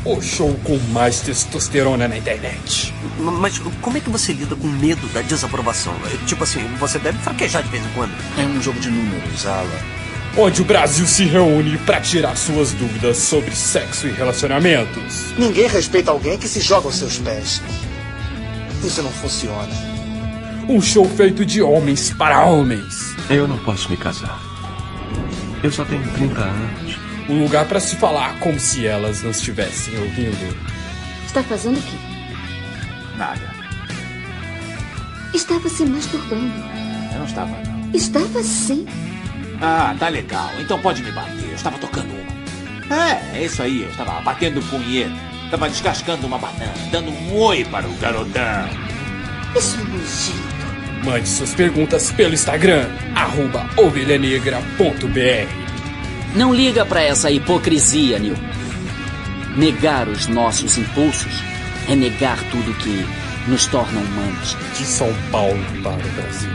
O show com mais testosterona na internet. Mas como é que você lida com medo da desaprovação? Tipo assim, você deve fraquejar de vez em quando. É um jogo de números, Alan. Onde o Brasil se reúne para tirar suas dúvidas sobre sexo e relacionamentos. Ninguém respeita alguém que se joga aos seus pés. Isso não funciona. Um show feito de homens para homens. Eu não posso me casar. Eu só tenho 30 anos. Um lugar para se falar como se elas não estivessem ouvindo. Está fazendo o quê? Nada. Estava se masturbando. Eu não estava, não. Estava sim. Ah, tá legal. Então pode me bater. Eu estava tocando uma. É isso aí. Eu estava batendo punheta. Estava descascando uma banana, dando um oi para o garotão. Isso é nojento. Mande suas perguntas pelo Instagram, @ovelhanegra.br. Não liga pra essa hipocrisia, Neil. Negar os nossos impulsos é negar tudo que nos torna humanos. De São Paulo para o Brasil.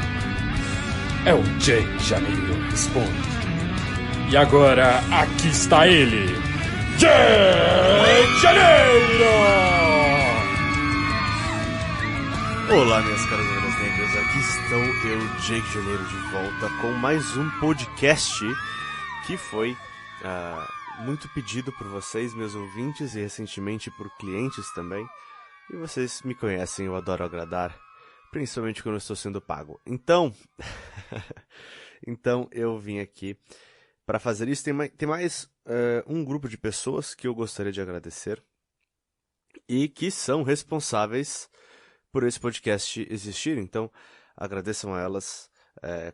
É o Jake Janeiro responde. E agora, aqui está ele, Jake Janeiro! Olá, minhas caras ovelhas negras, aqui estou eu, Jake Janeiro, de volta com mais um podcast que foi muito pedido por vocês, meus ouvintes, e recentemente por clientes também. E vocês me conhecem, eu adoro agradar, principalmente quando eu estou sendo pago. Então, então eu vim aqui para fazer isso. Tem mais um grupo de pessoas que eu gostaria de agradecer e que são responsáveis por esse podcast existir. Então, agradeçam a elas.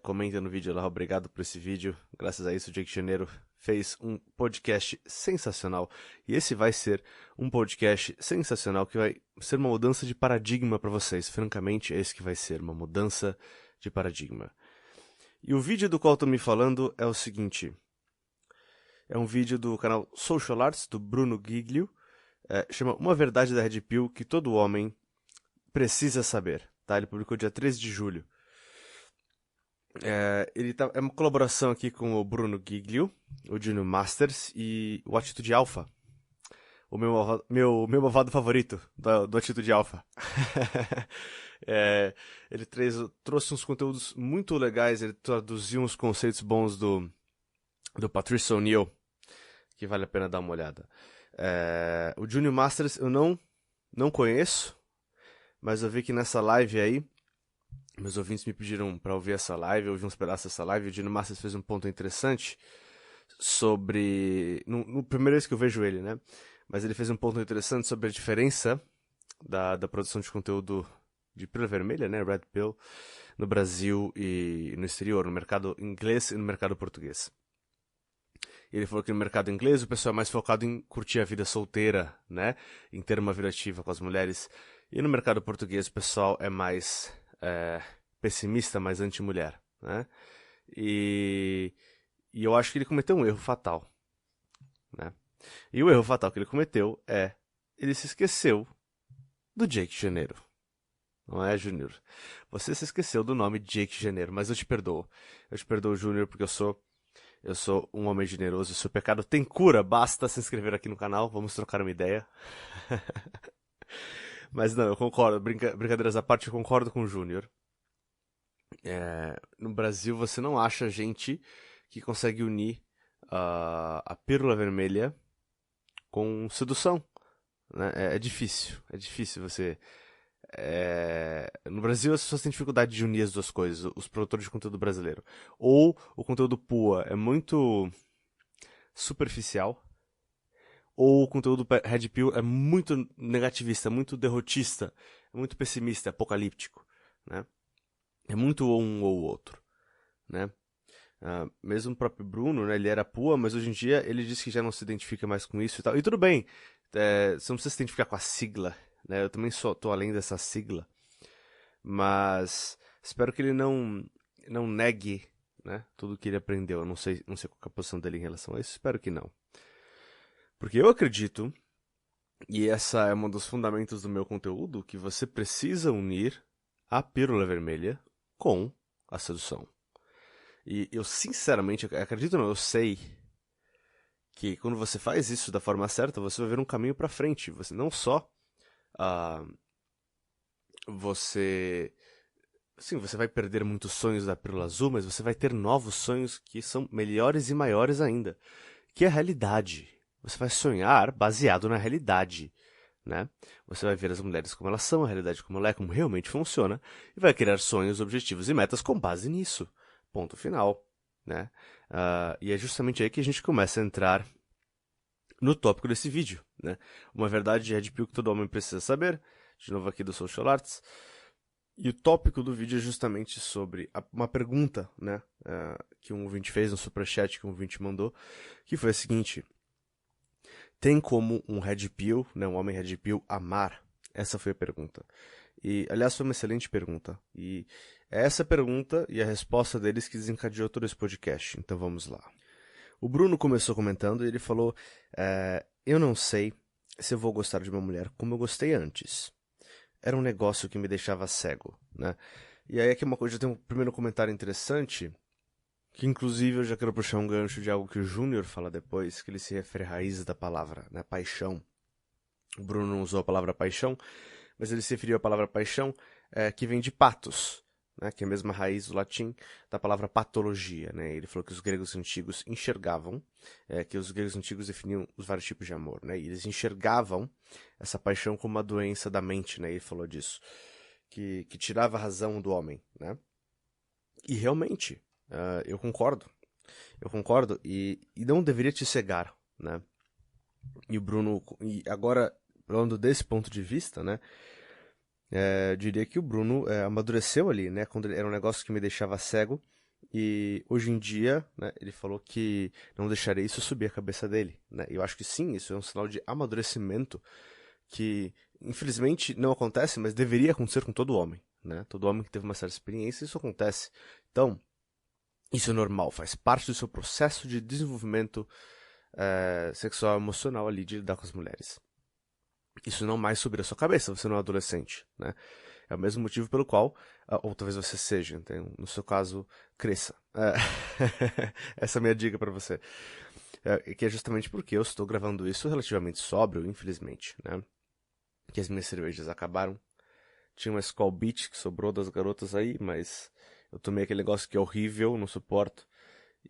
Comentem no vídeo lá, obrigado por esse vídeo. Graças a isso, o Jake Janeiro fez um podcast sensacional. E esse vai ser um podcast sensacional que vai ser uma mudança de paradigma para vocês. Francamente, é isso que vai ser, uma mudança de paradigma. E o vídeo do qual estou me falando é o seguinte. É um vídeo do canal Social Arts, do Bruno Giglio. Chama Uma Verdade da Red Pill que todo homem precisa saber. Tá? Ele publicou dia 13 de julho. É uma colaboração aqui com o Bruno Giglio, o Junior Masters e o Atitude Alpha. O meu malvado favorito do Atitude Alpha. Ele trouxe uns conteúdos muito legais, ele traduziu uns conceitos bons do Patrice O'Neill, que vale a pena dar uma olhada. O Junior Masters eu não conheço, mas eu vi que nessa live aí, meus ouvintes me pediram para ouvir essa live, eu ouvi uns pedaços dessa live, o Junior Masters fez um ponto interessante sobre... No primeiro vez que eu vejo ele, né? Mas ele fez um ponto interessante sobre a diferença da produção de conteúdo de pílula vermelha, né? Red Pill, no Brasil e no exterior, no mercado inglês e no mercado português. Ele falou que no mercado inglês o pessoal é mais focado em curtir a vida solteira, né? Em ter uma vida ativa com as mulheres. E no mercado português o pessoal é mais pessimista, mais anti-mulher, né? E eu acho que ele cometeu um erro fatal, né? E o erro fatal que ele cometeu ele se esqueceu do Jake Janeiro. Não é, Júnior? Você se esqueceu do nome Jake Janeiro, mas eu te perdoo. Eu te perdoo, Júnior, porque eu sou um homem generoso. Se o pecado tem cura, basta se inscrever aqui no canal. Vamos trocar uma ideia. Mas não, eu concordo. Brincadeiras à parte, eu concordo com o Júnior. No Brasil, você não acha gente que consegue unir a pílula vermelha com sedução, né? É difícil você... No Brasil as pessoas têm dificuldade de unir as duas coisas, os produtores de conteúdo brasileiro. Ou o conteúdo PUA é muito superficial, ou o conteúdo Red Pill é muito negativista, muito derrotista, muito pessimista, apocalíptico, né? É muito um ou o outro, né? Mesmo o próprio Bruno, né, ele era PUA, mas hoje em dia ele diz que já não se identifica mais com isso e tal. E tudo bem, você não precisa se identificar com a sigla, né? Eu também tô além dessa sigla, mas espero que ele não negue, né, tudo que ele aprendeu. Eu não sei qual é a posição dele em relação a isso, espero que não. Porque eu acredito, e essa é um dos fundamentos do meu conteúdo, que você precisa unir a pílula vermelha com a sedução. E eu sinceramente acredito, não, eu sei que quando você faz isso da forma certa, você vai ver um caminho pra frente. Você não só você vai perder muitos sonhos da Pílula Azul, mas você vai ter novos sonhos que são melhores e maiores ainda, que é a realidade. Você vai sonhar baseado na realidade, né? Você vai ver as mulheres como elas são, a realidade como ela é, como realmente funciona, e vai criar sonhos, objetivos e metas com base nisso. Ponto final, né? E é justamente aí que a gente começa a entrar no tópico desse vídeo, né? Uma verdade Red Pill que todo homem precisa saber, de novo aqui do Social Arts. E o tópico do vídeo é justamente sobre uma pergunta, né, que um ouvinte fez no superchat, que um ouvinte mandou, que foi a seguinte: tem como um Red Pill, né, um homem Red Pill, amar? Essa foi a pergunta. E, aliás, foi uma excelente pergunta. E é essa pergunta e a resposta deles que desencadeou todo esse podcast. Então vamos lá. O Bruno começou comentando e ele falou: eu não sei se eu vou gostar de uma mulher como eu gostei antes. Era um negócio que me deixava cego, né? E aí aqui uma coisa, já tem um primeiro comentário interessante, que inclusive eu já quero puxar um gancho de algo que o Júnior fala depois, que ele se refere à raiz da palavra, né? Paixão. O Bruno não usou a palavra paixão, mas ele se referiu à palavra paixão, que vem de patos, né? Que é a mesma raiz do latim da palavra patologia, né? Ele falou que os gregos antigos enxergavam, que os gregos antigos definiam os vários tipos de amor, né? E eles enxergavam essa paixão como uma doença da mente, né? Ele falou disso, que tirava a razão do homem, né? E realmente, eu concordo, e não deveria te cegar, né? E o Bruno, e agora, falando desse ponto de vista, né? Eu diria que o Bruno amadureceu ali, né? Quando era um negócio que me deixava cego. E hoje em dia, né, ele falou que não deixaria isso subir a cabeça dele, né? Eu acho que sim, isso é um sinal de amadurecimento que, infelizmente, não acontece, mas deveria acontecer com todo homem, né? Todo homem que teve uma certa experiência, isso acontece. Então, isso é normal, faz parte do seu processo de desenvolvimento sexual e emocional ali de lidar com as mulheres. Isso não mais subir a sua cabeça, você não é adolescente, né? É o mesmo motivo pelo qual, ou talvez você seja, então, no seu caso, cresça. Essa é a minha dica para você. Que é justamente porque eu estou gravando isso relativamente sóbrio, infelizmente, né? Que as minhas cervejas acabaram. Tinha uma Skol Beach que sobrou das garotas aí, mas eu tomei aquele negócio que é horrível, não suporto.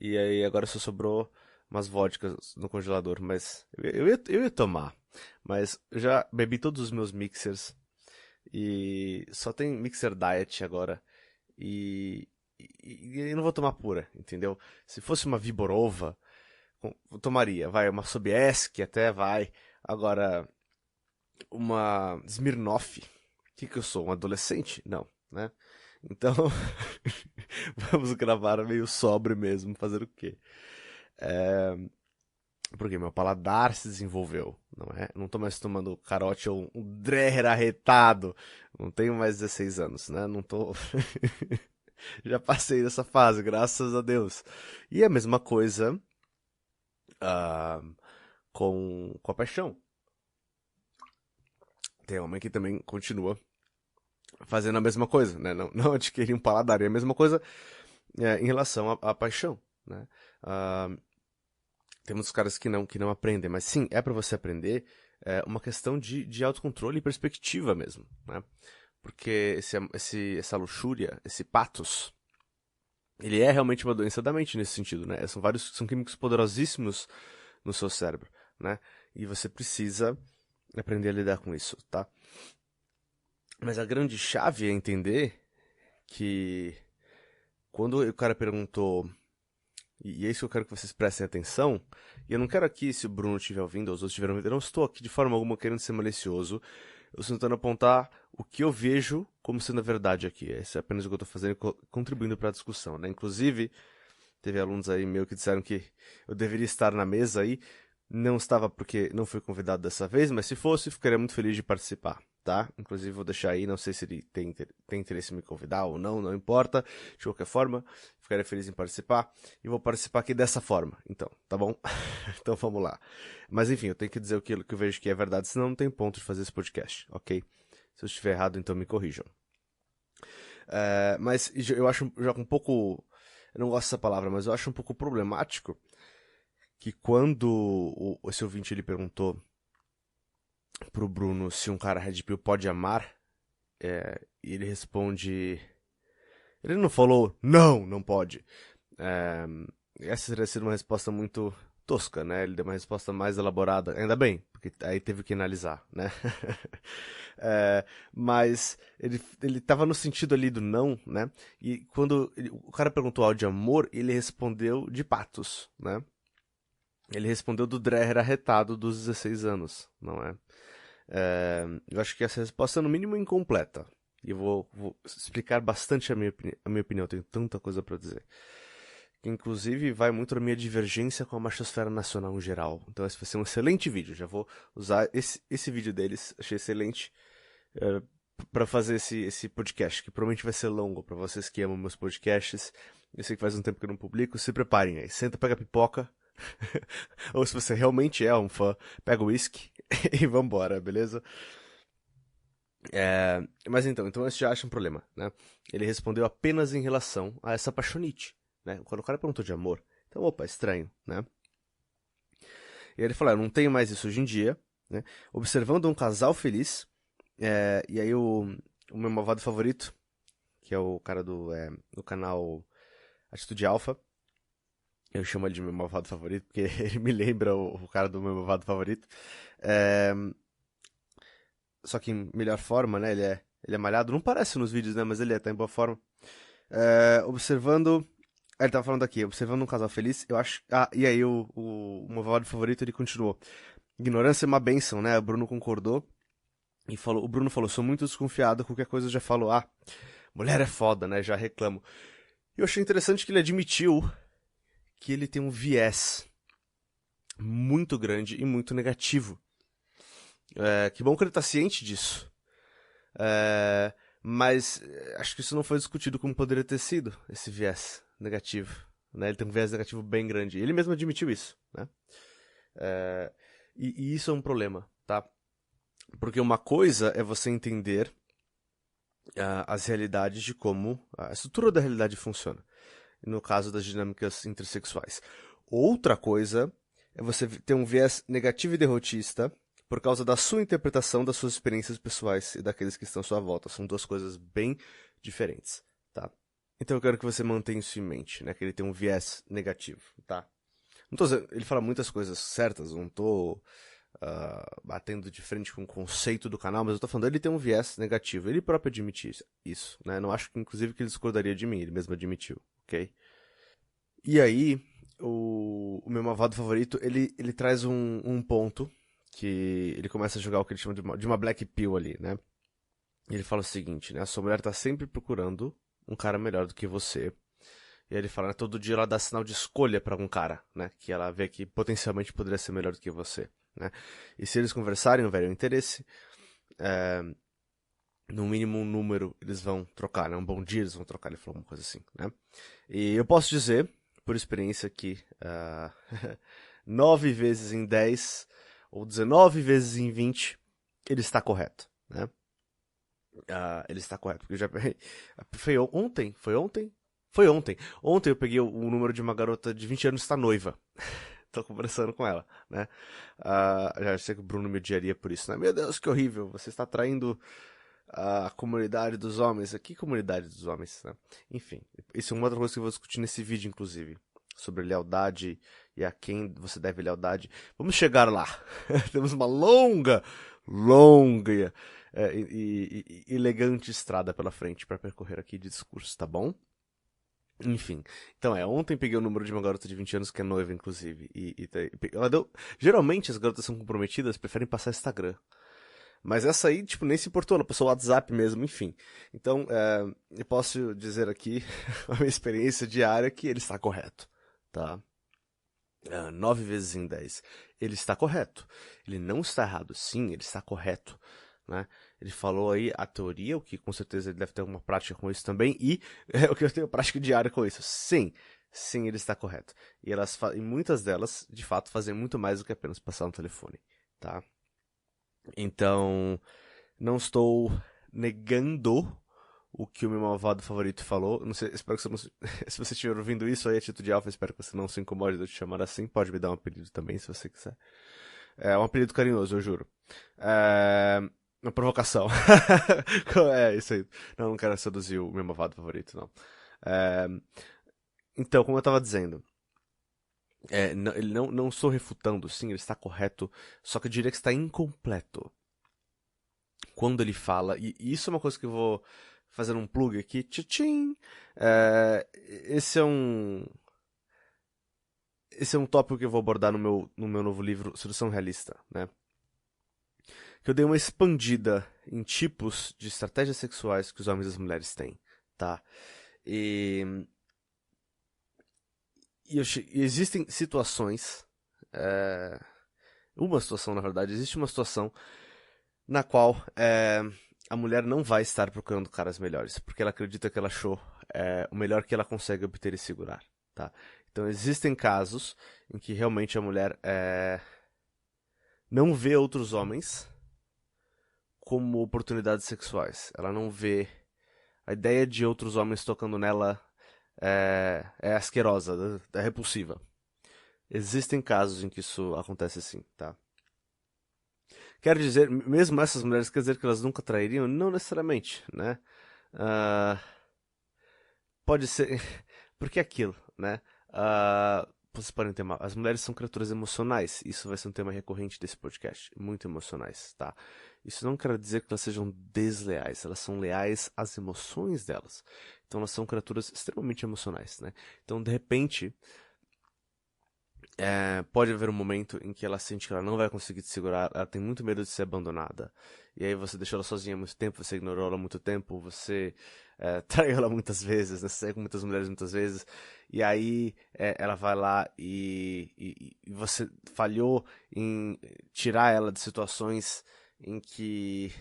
E aí agora só sobrou umas vodkas no congelador, mas eu ia tomar. Mas eu já bebi todos os meus mixers e só tem mixer diet agora e eu não vou tomar pura, entendeu? Se fosse uma Viborova, eu tomaria, vai, uma Sobieski até vai. Agora, uma Smirnoff, que eu sou, um adolescente? Não, né? Então, vamos gravar meio sóbrio mesmo, fazer o quê? Porque meu paladar se desenvolveu, não é? Não tô mais tomando carote ou um Dreher arretado. Não tenho mais 16 anos, né? Não tô... Já passei dessa fase, graças a Deus. E a mesma coisa com a paixão. Tem homem que também continua fazendo a mesma coisa, né? Não adquirir um paladar. E a mesma coisa em relação à paixão, né? Tem muitos caras que não aprendem, mas sim, é para você aprender uma questão de autocontrole e perspectiva mesmo, né? Porque essa luxúria, esse patos, ele é realmente uma doença da mente nesse sentido, né? São químicos poderosíssimos no seu cérebro, né? E você precisa aprender a lidar com isso, tá? Mas a grande chave é entender que quando o cara perguntou... E é isso que eu quero que vocês prestem atenção. E eu não quero aqui, se o Bruno estiver ouvindo, ou os outros estiverem ouvindo, eu não estou aqui de forma alguma querendo ser malicioso. Eu estou tentando apontar o que eu vejo como sendo a verdade aqui. Esse é apenas o que eu estou fazendo, contribuindo para a discussão, né? Inclusive, teve alunos aí meio que disseram que eu deveria estar na mesa aí. Não estava porque não fui convidado dessa vez, mas se fosse, ficaria muito feliz de participar, tá? Inclusive vou deixar aí, não sei se ele tem interesse em me convidar ou não importa. De qualquer forma, ficaria feliz em participar. E vou participar aqui dessa forma, então, tá bom? Então vamos lá. Mas enfim, eu tenho que dizer aquilo que eu vejo que é verdade, senão não tem ponto de fazer esse podcast, ok? Se eu estiver errado, então me corrijam. Mas eu acho já um pouco... Eu não gosto dessa palavra, mas eu acho um pouco problemático que quando esse ouvinte ele perguntou pro Bruno se um cara Red Pill pode amar, e ele responde... Ele não falou, não pode. Essa teria sido uma resposta muito tosca, né? Ele deu uma resposta mais elaborada. Ainda bem, porque aí teve que analisar, né? Mas ele tava no sentido ali do não, né? E quando o cara perguntou algo de amor, ele respondeu de patos, né? Ele respondeu do Dreher arretado dos 16 anos, não é? Eu acho que essa resposta é no mínimo incompleta. E eu vou explicar bastante a minha opinião, eu tenho tanta coisa para dizer. Que inclusive vai muito na minha divergência com a machosfera nacional em geral. Então esse vai ser um excelente vídeo, já vou usar esse vídeo deles, achei excelente, para fazer esse podcast, que provavelmente vai ser longo para vocês que amam meus podcasts. Eu sei que faz um tempo que eu não publico, se preparem aí, senta, pega a pipoca, ou se você realmente é um fã, pega o whisky e vambora, beleza? Mas então esse já acha um problema, né? Ele respondeu apenas em relação a essa paixonite, né? Quando o cara perguntou de amor, então, opa, estranho, né? E ele falou, eu não tenho mais isso hoje em dia, né? Observando um casal feliz, e aí o meu malvado favorito, que é o cara do canal Atitude Alpha, eu chamo ele de meu malvado favorito, porque ele me lembra o cara do meu malvado favorito, só que em melhor forma, né? Ele é malhado, não parece nos vídeos, né? Mas ele tá em boa forma. Observando... ele tava falando aqui, observando um casal feliz, eu acho... e aí o meu malvado favorito, ele continuou. Ignorância é uma bênção, né? O Bruno concordou. E falou, o Bruno falou, sou muito desconfiado, qualquer coisa eu já falo, mulher é foda, né? Já reclamo. E eu achei interessante que ele admitiu que ele tem um viés muito grande e muito negativo. Que bom que ele tá ciente disso. Mas acho que isso não foi discutido como poderia ter sido, esse viés negativo, né? Ele tem um viés negativo bem grande. Ele mesmo admitiu isso, né? E isso é um problema, tá? Porque uma coisa é você entender as realidades de como a estrutura da realidade funciona. No caso das dinâmicas intersexuais. Outra coisa é você ter um viés negativo e derrotista por causa da sua interpretação das suas experiências pessoais e daqueles que estão à sua volta. São duas coisas bem diferentes, tá? Então eu quero que você mantenha isso em mente, né? Que ele tem um viés negativo, tá? Não tô dizendo, ele fala muitas coisas certas, não tô batendo de frente com o conceito do canal, mas eu tô falando, ele tem um viés negativo. Ele próprio admitiu isso, né? Não acho que, inclusive, que ele discordaria de mim, ele mesmo admitiu, ok? E aí, o meu malvado favorito, ele traz um ponto que ele começa a jogar o que ele chama de uma black pill ali, né? E ele fala o seguinte, né? A sua mulher tá sempre procurando um cara melhor do que você. E aí ele fala, né? Todo dia ela dá sinal de escolha pra um cara, né? Que ela vê que potencialmente poderia ser melhor do que você, né? E se eles conversarem, houver um interesse, no mínimo um número eles vão trocar, né? Um bom dia eles vão trocar, ele falou uma coisa assim, né? E eu posso dizer, por experiência, que 9 vezes em 10... ou 19 vezes em 20, ele está correto, né? Ele está correto, porque eu já... Foi ontem? Foi ontem. Ontem eu peguei o número de uma garota de 20 anos que está noiva. Tô conversando com ela, né? Já sei que o Bruno me odiaria por isso, né? Meu Deus, que horrível, você está traindo a comunidade dos homens. Que comunidade dos homens, né? Enfim, isso é uma outra coisa que eu vou discutir nesse vídeo, inclusive. Sobre lealdade e a quem você deve lealdade. Vamos chegar lá. Temos uma longa e elegante estrada pela frente para percorrer aqui de discurso, tá bom? Enfim. Então ontem peguei o número de uma garota de 20 anos que é noiva, inclusive. Ela deu... Geralmente as garotas são comprometidas, preferem passar Instagram. Mas essa aí, tipo, nem se importou, ela passou o WhatsApp mesmo, enfim. Então, eu posso dizer aqui, a minha experiência diária, que ele está correto. Tá? 9 vezes em 10. Ele está correto. Ele não está errado. Sim, ele está correto. Né? Ele falou aí a teoria, o que com certeza ele deve ter alguma prática com isso também. E o que eu tenho prática diária com isso. Sim, ele está correto. E muitas delas, de fato, fazem muito mais do que apenas passar no telefone. Tá? Então, não estou negando o que o meu malvado favorito falou. Não sei, espero que você não, se você estiver ouvindo isso aí, Atitude Alpha, espero que você não se incomode de eu te chamar assim. Pode me dar um apelido também, se você quiser. É um apelido carinhoso, eu juro. Uma provocação. É, isso aí. Não quero seduzir o meu malvado favorito, não. Então, como eu tava dizendo, ele não estou refutando, sim, ele está correto, só que eu diria que está incompleto. Quando ele fala, e isso é uma coisa que eu vou fazer um plug aqui, tchim! Esse é um tópico que eu vou abordar no meu novo livro, Sedução Realista, né? Que eu dei uma expandida em tipos de estratégias sexuais que os homens e as mulheres têm, tá? E existem situações, uma situação, na verdade, existe uma situação na qual a mulher não vai estar procurando caras melhores, porque ela acredita que ela achou o melhor que ela consegue obter e segurar, tá? Então existem casos em que realmente a mulher não vê outros homens como oportunidades sexuais. Ela não vê a ideia de outros homens tocando nela asquerosa, é repulsiva. Existem casos em que isso acontece sim, tá? Quero dizer, mesmo essas mulheres, quer dizer que elas nunca trairiam? Não necessariamente, né? Pode ser, porque é aquilo, né? Vocês podem ter as mulheres são criaturas emocionais, isso vai ser um tema recorrente desse podcast, muito emocionais, tá? Isso não quer dizer que elas sejam desleais, elas são leais às emoções delas. Então elas são criaturas extremamente emocionais, né? Então, de repente, pode haver um momento em que ela sente que ela não vai conseguir te segurar, ela tem muito medo de ser abandonada. E aí você deixou ela sozinha há muito tempo, você ignorou ela há muito tempo, você traiu ela muitas vezes, né? Você saiu com muitas mulheres muitas vezes. E aí ela vai lá e você falhou em tirar ela de situações em que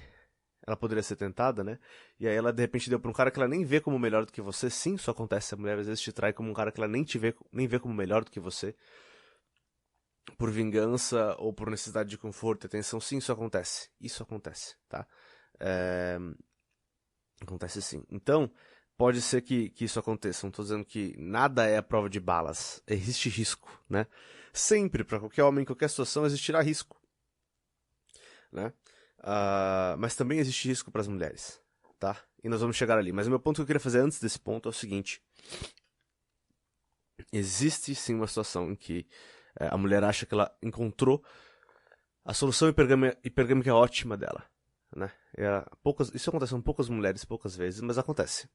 ela poderia ser tentada, né? E aí ela de repente deu pra um cara que ela nem vê como melhor do que você. Sim, isso acontece, a mulher às vezes te trai como um cara que ela nem vê como melhor do que você. Por vingança ou por necessidade de conforto e atenção, sim, isso acontece. Isso acontece, tá? Acontece sim. Então, pode ser que isso aconteça. Não tô dizendo que nada é a prova de balas. Existe risco, né? Sempre, para qualquer homem, em qualquer situação, existirá risco, né? Mas também existe risco para as mulheres, tá? E nós vamos chegar ali. Mas o meu ponto que eu queria fazer antes desse ponto é o seguinte. Existe sim uma situação em que a mulher acha que ela encontrou a solução hipergâmica ótima dela, né? Isso acontece com poucas mulheres, poucas vezes, mas acontece.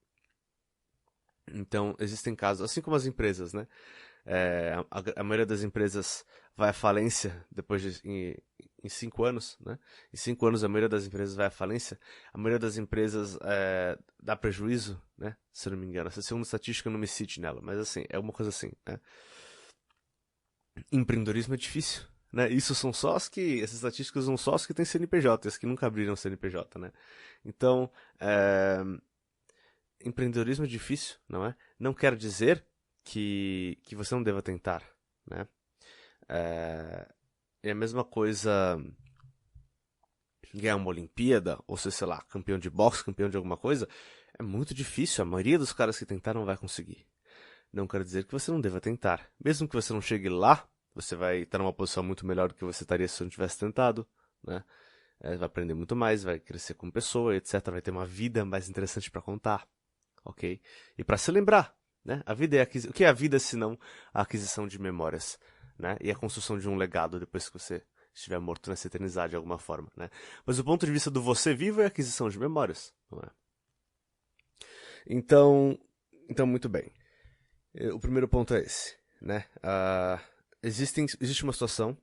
Então, existem casos, assim como as empresas, né? A maioria das empresas vai à falência depois em 5 anos, né? Em 5 anos a maioria das empresas vai à falência. A maioria das empresas dá prejuízo, né? Se eu não me engano. Essa segunda estatística não me cite nela, mas assim, é uma coisa assim, né? Empreendedorismo é difícil, né? Essas estatísticas são só as que têm CNPJ, as que nunca abriram CNPJ, né? Então, empreendedorismo é difícil, não é? Não quer dizer que você não deva tentar, né? É a mesma coisa ganhar uma Olimpíada, ou ser, sei lá, campeão de boxe, campeão de alguma coisa, é muito difícil, a maioria dos caras que tentaram vai conseguir. Não quer dizer que você não deva tentar. Mesmo que você não chegue lá, você vai estar numa posição muito melhor do que você estaria se você não tivesse tentado, né? Vai aprender muito mais, vai crescer como pessoa, etc. Vai ter uma vida mais interessante para contar, ok? E para se lembrar, né? A vida o que é a vida se não a aquisição de memórias, né? E a construção de um legado depois que você estiver morto nessa eternidade de alguma forma, né? Mas o ponto de vista do você vivo é a aquisição de memórias, não é? Então muito bem. O primeiro ponto é esse, né? Existe uma situação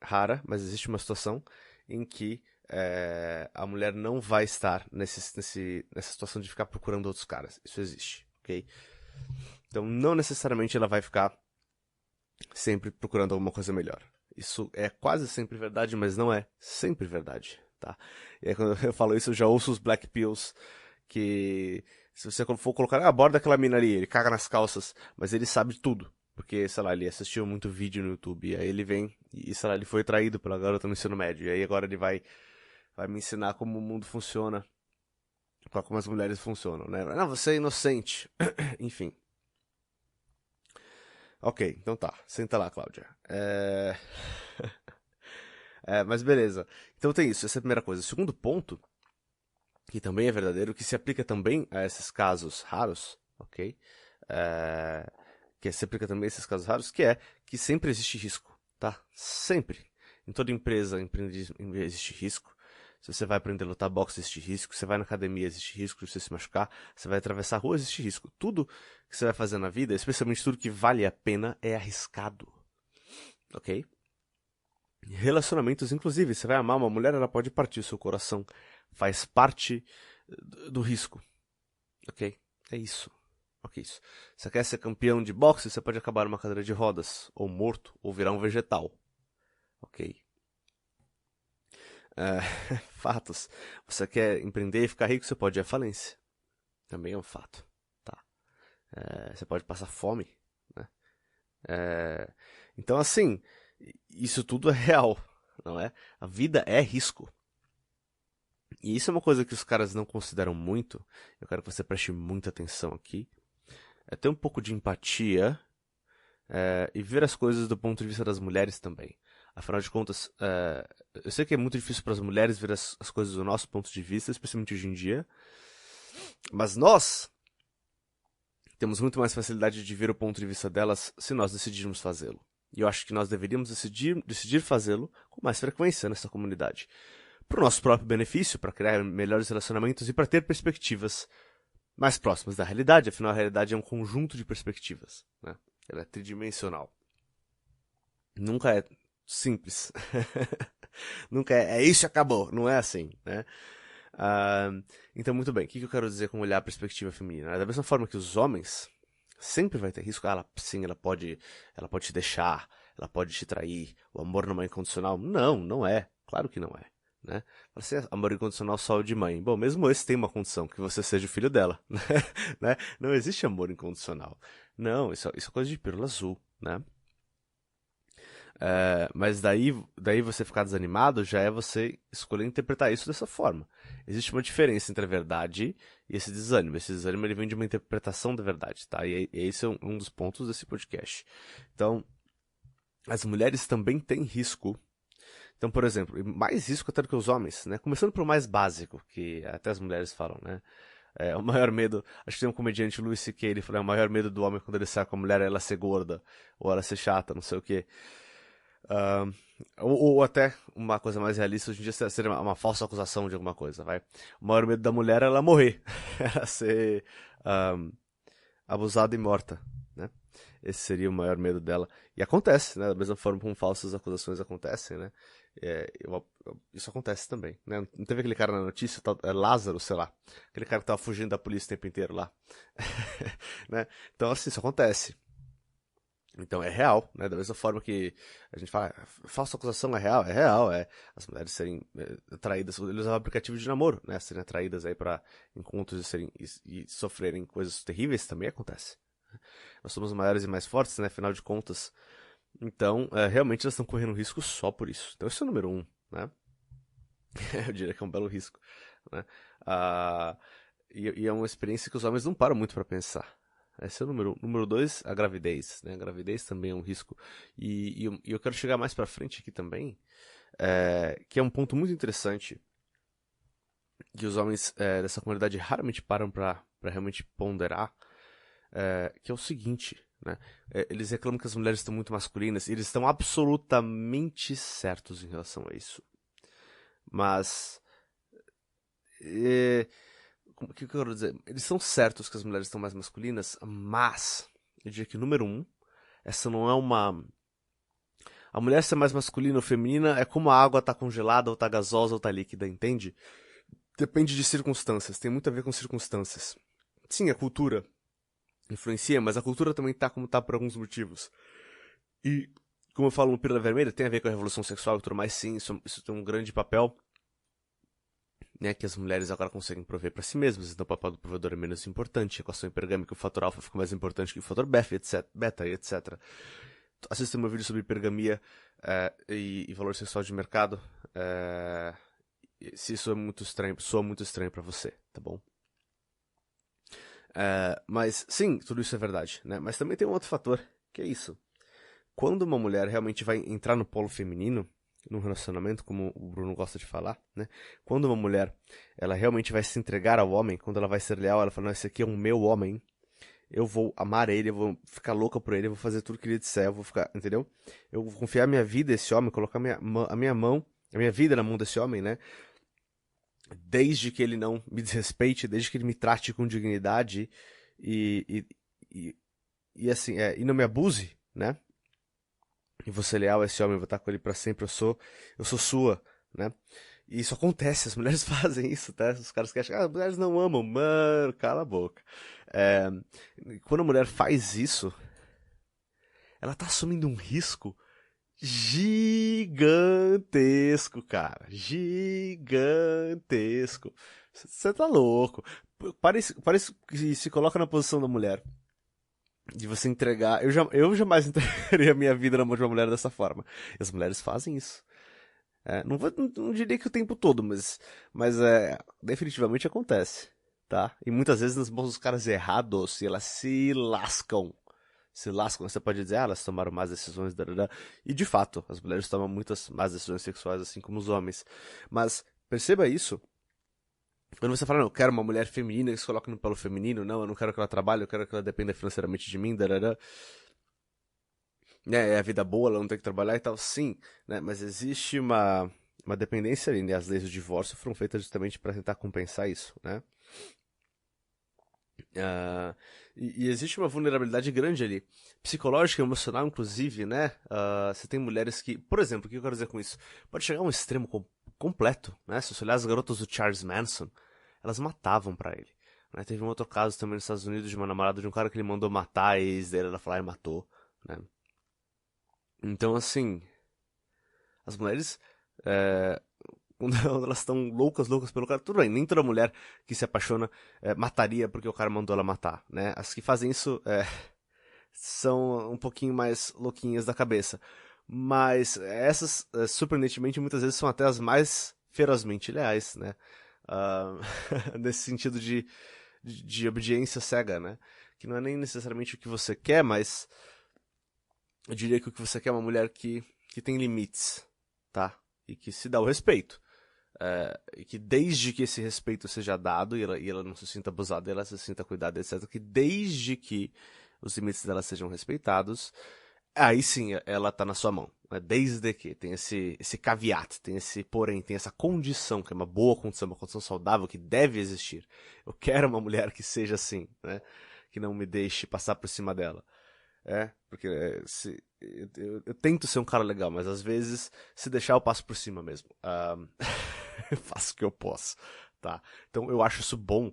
rara, mas existe uma situação em que a mulher não vai estar nessa situação de ficar procurando outros caras. Isso existe, ok? Então, não necessariamente ela vai ficar sempre procurando alguma coisa melhor. Isso é quase sempre verdade, mas não é sempre verdade, tá? E aí, quando eu falo isso, eu já ouço os black pills que... Se você for colocar, aborda aquela mina ali, ele caga nas calças, mas ele sabe tudo. Porque, sei lá, ele assistiu muito vídeo no YouTube, e aí ele vem, e sei lá, ele foi traído pela garota no ensino médio, e aí agora ele vai me ensinar como o mundo funciona. como as mulheres funcionam, né? Não, você é inocente. Enfim. Ok, então tá. Senta lá, Cláudia. Mas beleza. Então tem isso, essa é a primeira coisa. O segundo ponto, que também é verdadeiro, que se aplica também a esses casos raros, ok? Que se aplica também a esses casos raros, que é que sempre existe risco, tá? Sempre. Em toda empresa, empreendedorismo, existe risco. Se você vai aprender a lutar boxe, existe risco. Você vai na academia, existe risco de você se machucar. Você vai atravessar a rua, existe risco. Tudo que você vai fazer na vida, especialmente tudo que vale a pena, é arriscado. Ok? Relacionamentos, inclusive, você vai amar uma mulher, ela pode partir o seu coração. Faz parte do risco. Ok? É isso. Ok, isso. Você quer ser campeão de boxe, você pode acabar numa cadeira de rodas, ou morto, ou virar um vegetal. Ok? Fatos. Você quer empreender e ficar rico, você pode ir à falência. Também é um fato. Tá? Você pode passar fome. Né? Então, assim, isso tudo é real, não é? A vida é risco. E isso é uma coisa que os caras não consideram muito. Eu quero que você preste muita atenção aqui. É ter um pouco de empatia e ver as coisas do ponto de vista das mulheres também. Afinal de contas, eu sei que é muito difícil para as mulheres ver as coisas do nosso ponto de vista, especialmente hoje em dia. Mas nós temos muito mais facilidade de ver o ponto de vista delas se nós decidirmos fazê-lo. E eu acho que nós deveríamos decidir fazê-lo com mais frequência nessa comunidade. Para o nosso próprio benefício, para criar melhores relacionamentos e para ter perspectivas mais próximas da realidade. Afinal, a realidade é um conjunto de perspectivas. Né? Ela é tridimensional. Nunca é simples. Nunca é isso e acabou. Não é assim, né? Então, muito bem. O que eu quero dizer com olhar a perspectiva feminina? Da mesma forma que os homens sempre vai ter risco. Sim, ela pode te deixar, ela pode te trair. O amor não é incondicional. Não é. Claro que não é. Né? Assim, amor incondicional só o de mãe. Bom, mesmo esse tem uma condição, que você seja o filho dela. Né? Não existe amor incondicional. Não, isso é coisa de pílula azul, né? Mas daí você ficar desanimado já é você escolher interpretar isso dessa forma. Existe uma diferença entre a verdade e esse desânimo. Esse desânimo ele vem de uma interpretação da verdade, tá? E esse é um dos pontos desse podcast. Então, as mulheres também têm risco. Então, por exemplo, mais risco até do que os homens, né? Começando pelo mais básico, que até as mulheres falam, né? O maior medo, acho que tem um comediante, Louis C.K., ele falou, o maior medo do homem quando ele sai com a mulher é ela ser gorda, ou ela ser chata, não sei o quê. Ou até uma coisa mais realista, hoje em dia seria uma falsa acusação de alguma coisa, vai. O maior medo da mulher é ela morrer, ela ser abusada e morta, né? Esse seria o maior medo dela. E acontece, né? Da mesma forma como falsas acusações acontecem, né? Isso acontece também, né? Não teve aquele cara na notícia, Lázaro, sei lá. Aquele cara que tava fugindo da polícia o tempo inteiro lá. Né? Então, assim, isso acontece. Então é real, né? Da mesma forma que a gente fala, falsa acusação é real, as mulheres serem atraídas, eles usavam aplicativo de namoro, né? Serem atraídas aí pra encontros e sofrerem coisas terríveis também acontece. Nós somos maiores e mais fortes, né? Afinal de contas. Então, realmente elas estão correndo risco só por isso. Então esse é o número 1, né? Eu diria que é um belo risco, né? E é uma experiência que os homens não param muito pra pensar. Esse é o número 1. Número 2, a gravidez, né? A gravidez também é um risco. E eu quero chegar mais pra frente aqui também, que é um ponto muito interessante, que os homens dessa comunidade raramente param pra realmente ponderar, que é o seguinte, né? Eles reclamam que as mulheres estão muito masculinas, e eles estão absolutamente certos em relação a isso. Mas o que eu quero dizer? Eles são certos que as mulheres estão mais masculinas, mas eu diria que, número 1, essa não é uma... A mulher ser mais masculina ou feminina é como a água tá congelada, ou tá gasosa, ou tá líquida, entende? Depende de circunstâncias, tem muito a ver com circunstâncias. Sim, a cultura influencia, mas a cultura também tá como tá por alguns motivos. E, como eu falo no Pílula Vermelha, tem a ver com a revolução sexual e tudo mais, sim, isso tem um grande papel, né, que as mulheres agora conseguem prover para si mesmas, então o papel do provedor é menos importante, a equação hipergâmica, o fator alfa fica mais importante que o fator beta, etc. Assista meu vídeo sobre hipergamia e valor sexual de mercado, se isso é muito estranho, soa muito estranho para você, tá bom? Mas, sim, tudo isso é verdade, né? Mas também tem um outro fator, que é isso. Quando uma mulher realmente vai entrar no polo feminino, num relacionamento, como o Bruno gosta de falar, né? Quando uma mulher, ela realmente vai se entregar ao homem, quando ela vai ser leal, ela fala, não, esse aqui é o meu homem, eu vou amar ele, eu vou ficar louca por ele, eu vou fazer tudo que ele disser, eu vou ficar, entendeu? Eu vou confiar minha vida a esse homem, colocar a minha vida na mão desse homem, né? Desde que ele não me desrespeite, desde que ele me trate com dignidade e assim, e não me abuse, né? E vou ser leal a esse homem, vou estar com ele pra sempre, eu sou sua, né? E isso acontece, as mulheres fazem isso, tá? Os caras que acham, as mulheres não amam, mano, cala a boca. Quando a mulher faz isso, ela tá assumindo um risco gigantesco, cara. Gigantesco. Você tá louco. Parece que se coloca na posição da mulher. De você entregar. Eu jamais entregaria a minha vida na mão de uma mulher dessa forma. E as mulheres fazem isso. Não diria que o tempo todo, mas definitivamente acontece. Tá? E muitas vezes nas mãos dos caras errados, e elas se lascam. Você pode dizer, elas tomaram más decisões, e de fato, as mulheres tomam muitas más decisões sexuais, assim como os homens. Mas, perceba isso, quando você fala, não, eu quero uma mulher feminina que se coloque no polo feminino, não, eu não quero que ela trabalhe, eu quero que ela dependa financeiramente de mim, é a vida boa, ela não tem que trabalhar e tal, sim, né, mas existe uma dependência ali, né, as leis do divórcio foram feitas justamente para tentar compensar isso, né. E existe uma vulnerabilidade grande ali, psicológica e emocional, inclusive, né? Você tem mulheres que, por exemplo, o que eu quero dizer com isso? Pode chegar a um extremo completo, né? Se você olhar as garotas do Charles Manson, elas matavam pra ele. Né? Teve um outro caso também nos Estados Unidos de uma namorada de um cara que ele mandou matar a ex dele, ela falou e matou, né? Então, assim, as mulheres, quando elas estão loucas pelo cara, tudo bem, nem toda mulher que se apaixona mataria porque o cara mandou ela matar, né? As que fazem isso são um pouquinho mais louquinhas da cabeça. Mas essas, surpreendentemente, muitas vezes são até as mais ferozmente leais, né? Nesse sentido de obediência cega, né? Que não é nem necessariamente o que você quer, mas eu diria que o que você quer é uma mulher que tem limites, tá? E que se dá o respeito. E que desde que esse respeito seja dado e ela não se sinta abusada, ela se sinta cuidada, etc. Que desde que os limites dela sejam respeitados, aí sim ela tá na sua mão. Né? Desde que tem esse caveat, tem esse porém, tem essa condição, que é uma boa condição, uma condição saudável que deve existir. Eu quero uma mulher que seja assim, né? Que não me deixe passar por cima dela. Porque eu tento ser um cara legal, mas às vezes, se deixar, eu passo por cima mesmo. Eu faço o que eu posso, tá? Então eu acho isso bom,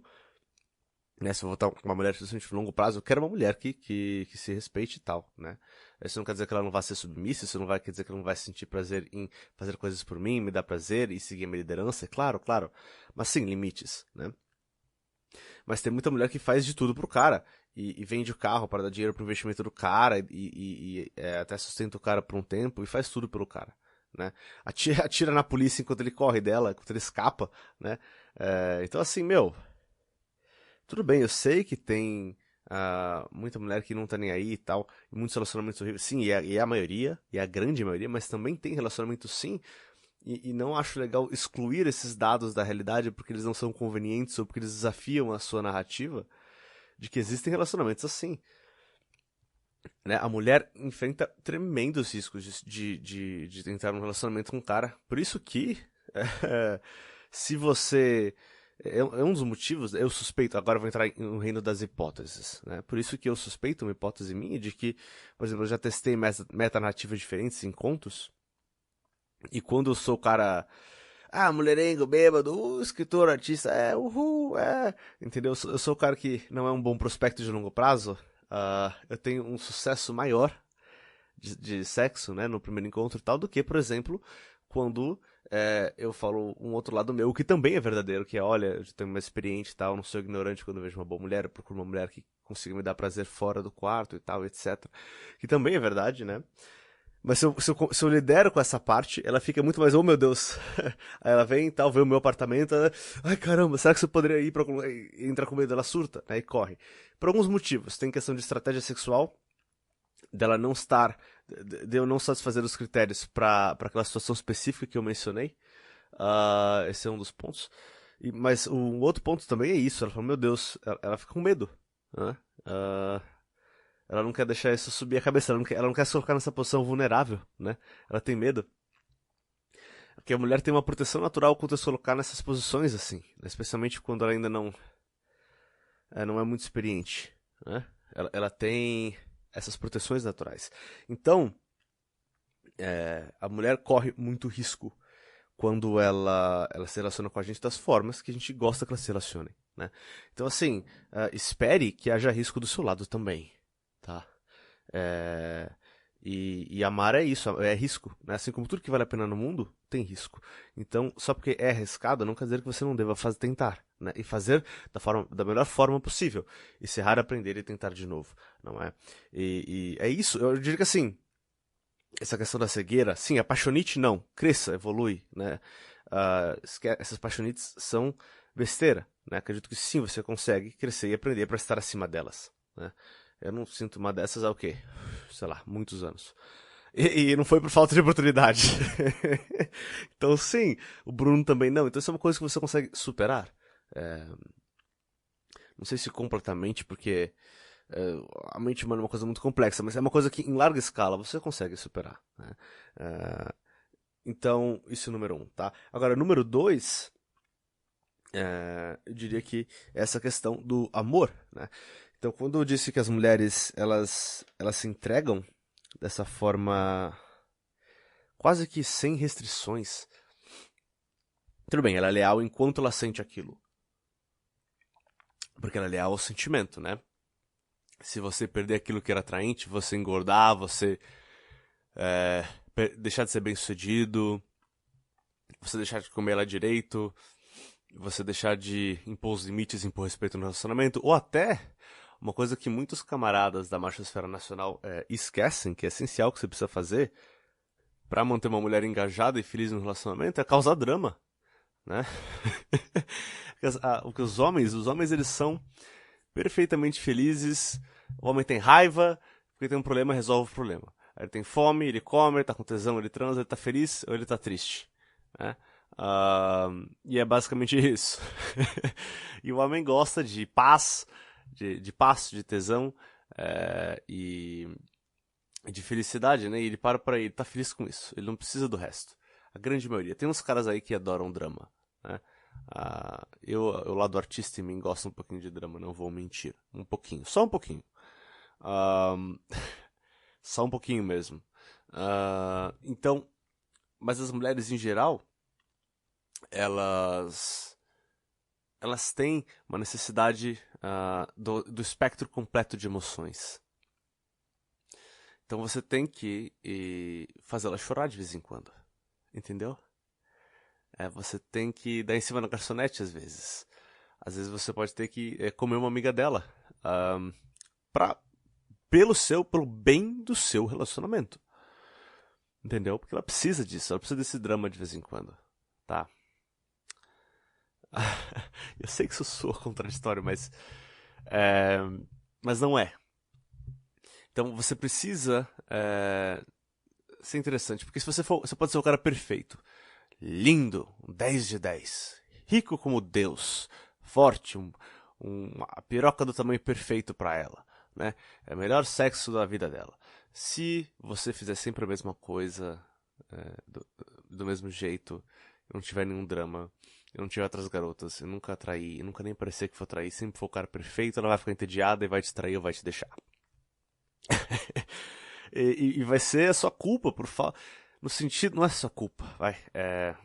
né? Se eu vou estar com uma mulher de longo prazo, eu quero uma mulher que se respeite e tal, né? Isso não quer dizer que ela não vai ser submissa, isso não vai quer dizer que ela não vai sentir prazer em fazer coisas por mim, me dar prazer e seguir a minha liderança, é claro. Mas sim, limites, né? Mas tem muita mulher que faz de tudo pro cara. E vende o carro para dar dinheiro pro investimento do cara. E até sustenta o cara por um tempo. E faz tudo pelo cara. Né? Atira na polícia enquanto ele corre dela. Enquanto ele escapa. Né? Então assim, tudo bem, eu sei que tem muita mulher que não tá nem aí e tal. E muitos relacionamentos horríveis. Sim, e é a maioria. E é a grande maioria. Mas também tem relacionamentos sim. E não acho legal excluir esses dados da realidade porque eles não são convenientes ou porque eles desafiam a sua narrativa de que existem relacionamentos assim. Né? A mulher enfrenta tremendos riscos de entrar num relacionamento com um cara. Por isso que, se você... É um dos motivos, eu suspeito, agora eu vou entrar no reino das hipóteses, né? Por isso que eu suspeito, uma hipótese minha, de que, por exemplo, eu já testei metanarrativas diferentes em contos. E quando eu sou o cara, mulherengo, bêbado, escritor, artista, entendeu? Eu sou o cara que não é um bom prospecto de longo prazo, eu tenho um sucesso maior de sexo, né, no primeiro encontro e tal, do que, por exemplo, quando eu falo um outro lado meu, que também é verdadeiro, que é, olha, eu tenho uma experiente e tal, não sou ignorante quando eu vejo uma boa mulher, eu procuro uma mulher que consiga me dar prazer fora do quarto e tal, etc. Que também é verdade, né? Mas se eu lidero com essa parte, ela fica muito mais, oh meu Deus. Aí ela vem e tal, vê o meu apartamento, ela, ai caramba, será que você poderia ir pra algum lugar? E entrar com medo, ela surta, né, e corre. Por alguns motivos. Tem questão de estratégia sexual, dela não estar, de eu não satisfazer os critérios pra aquela situação específica que eu mencionei. Esse é um dos pontos. Mas um outro ponto também é isso, ela fala, meu Deus, ela fica com medo, né? Ela não quer deixar isso subir a cabeça, ela não quer se colocar nessa posição vulnerável, né? Ela tem medo. Porque a mulher tem uma proteção natural contra se colocar nessas posições assim, né? Especialmente quando ela ainda não é muito experiente, né? Ela tem essas proteções naturais. Então, a mulher corre muito risco quando ela se relaciona com a gente das formas que a gente gosta que ela se relacione, né? Então, assim, espere que haja risco do seu lado também. Tá? E amar é isso, é risco, né? Assim como tudo que vale a pena no mundo tem risco. Então, só porque é arriscado não quer dizer que você não deva tentar, né? E fazer da melhor forma possível. E se errar, aprender e tentar de novo, não é? E é isso, eu diria que assim, essa questão da cegueira, sim, a paixonite não, cresça, evolui, né? Essas paixonites são besteira, né? Acredito que sim, você consegue crescer e aprender para estar acima delas, né? Eu não sinto uma dessas há o quê? Sei lá, muitos anos. E não foi por falta de oportunidade. Então, sim, o Bruno também não. Então, isso é uma coisa que você consegue superar. Não sei se completamente, porque a mente humana é uma coisa muito complexa, mas é uma coisa que, em larga escala, você consegue superar, né? Então, isso é o número 1, tá? Agora, número 2, eu diria que é essa questão do amor, né? Então, quando eu disse que as mulheres, elas se entregam dessa forma quase que sem restrições, tudo bem, ela é leal enquanto ela sente aquilo. Porque ela é leal ao sentimento, né? Se você perder aquilo que era atraente, você engordar, você deixar de ser bem-sucedido, você deixar de comer ela direito, você deixar de impor os limites, impor respeito no relacionamento, ou até uma coisa que muitos camaradas da Machosfera Nacional esquecem, que é essencial, que você precisa fazer para manter uma mulher engajada e feliz no relacionamento, é causar drama, né? Porque os homens eles são perfeitamente felizes. O homem tem raiva, porque tem um problema, resolve o problema. Aí ele tem fome, ele come, ele tá com tesão, ele transa, ele tá feliz ou ele tá triste, né? E é basicamente isso. E o homem gosta de paz, de paz, de tesão e de felicidade, né? E ele para por aí, ele tá feliz com isso. Ele não precisa do resto. A grande maioria. Tem uns caras aí que adoram drama, né? O lado artista em mim gosta um pouquinho de drama, não vou mentir. Um pouquinho, só um pouquinho. Só um pouquinho mesmo. Então, mas as mulheres em geral, elas têm uma necessidade do espectro completo de emoções. Então você tem que fazê-la chorar de vez em quando. Entendeu? Você tem que dar em cima da garçonete às vezes. Às vezes você pode ter que comer uma amiga dela. Pelo bem do seu relacionamento. Entendeu? Porque ela precisa disso. Ela precisa desse drama de vez em quando. Tá? Eu sei que isso soa contraditório, mas não é. Então você precisa ser interessante, porque se você pode ser o cara perfeito, lindo, um 10 de 10, rico como Deus, forte, a piroca do tamanho perfeito para ela, né? É o melhor sexo da vida dela. Se você fizer sempre a mesma coisa, do mesmo jeito, não tiver nenhum drama, eu não tiver outras garotas, eu nunca atrair, nunca nem parecer que for atrair, sempre for o cara perfeito, ela vai ficar entediada e vai te trair ou vai te deixar. e vai ser a sua culpa por no sentido, não é sua culpa,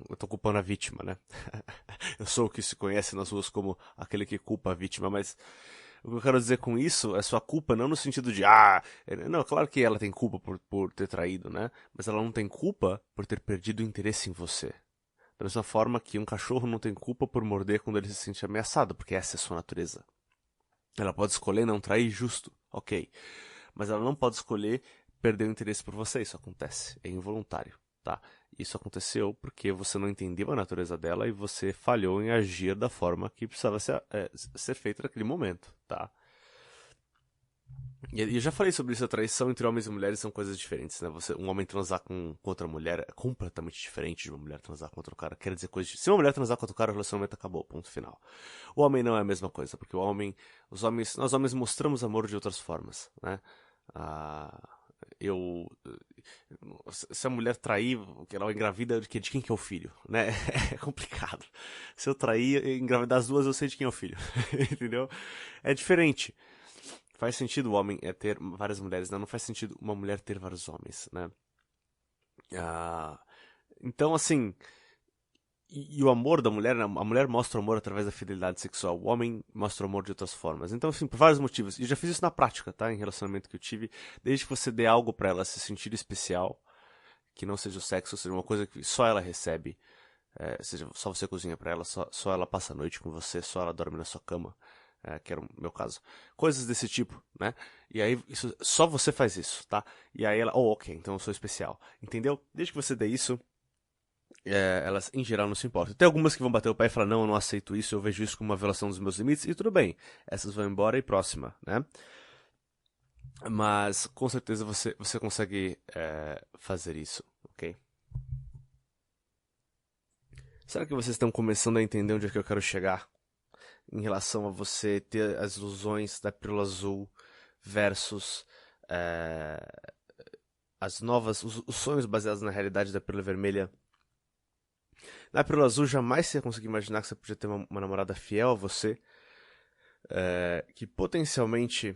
eu tô culpando a vítima, né? Eu sou o que se conhece nas ruas como aquele que culpa a vítima, mas o que eu quero dizer com isso é sua culpa não no sentido de, não, claro que ela tem culpa por ter traído, né? Mas ela não tem culpa por ter perdido o interesse em você. Da mesma forma que um cachorro não tem culpa por morder quando ele se sente ameaçado, porque essa é a sua natureza. Ela pode escolher não trair, justo, ok. Mas ela não pode escolher perdeu o interesse por você, isso acontece, é involuntário, tá? Isso aconteceu porque você não entendeu a natureza dela e você falhou em agir da forma que precisava ser feito naquele momento, tá? E eu já falei sobre isso, a traição entre homens e mulheres são coisas diferentes, né? Um homem transar com outra mulher é completamente diferente de uma mulher transar com outro cara. Quer dizer se uma mulher transar com outro cara, o relacionamento acabou, ponto final. O homem não é a mesma coisa, porque nós homens mostramos amor de outras formas, né? Se a mulher trair, ela engravida de quem que é o filho, né? É complicado. Se eu trair, engravidar as duas, eu sei de quem é o filho, entendeu? É diferente. Faz sentido o homem ter várias mulheres, não faz sentido uma mulher ter vários homens, né? Então, assim, e o amor da mulher, a mulher mostra o amor através da fidelidade sexual, o homem mostra o amor de outras formas. Então, assim, por vários motivos. E eu já fiz isso na prática, tá? Em relacionamento que eu tive. Desde que você dê algo pra ela se sentir especial, que não seja o sexo, seja uma coisa que só ela recebe, seja só você cozinha pra ela, só ela passa a noite com você, só ela dorme na sua cama. Que era o meu caso. Coisas desse tipo, né? E aí, só você faz isso, tá? E aí ela, ok, então eu sou especial. Entendeu? Desde que você dê isso, elas em geral não se importam. Tem algumas que vão bater o pé e falar, não, eu não aceito isso, eu vejo isso como uma violação dos meus limites, e tudo bem. Essas vão embora e próxima, né? Mas, com certeza, você consegue fazer isso, ok? Será que vocês estão começando a entender onde é que eu quero chegar? Em relação a você ter as ilusões da Pílula Azul versus os sonhos baseados na realidade da Pílula Vermelha. Na Pílula Azul jamais você ia conseguir imaginar que você podia ter uma namorada fiel a você, que potencialmente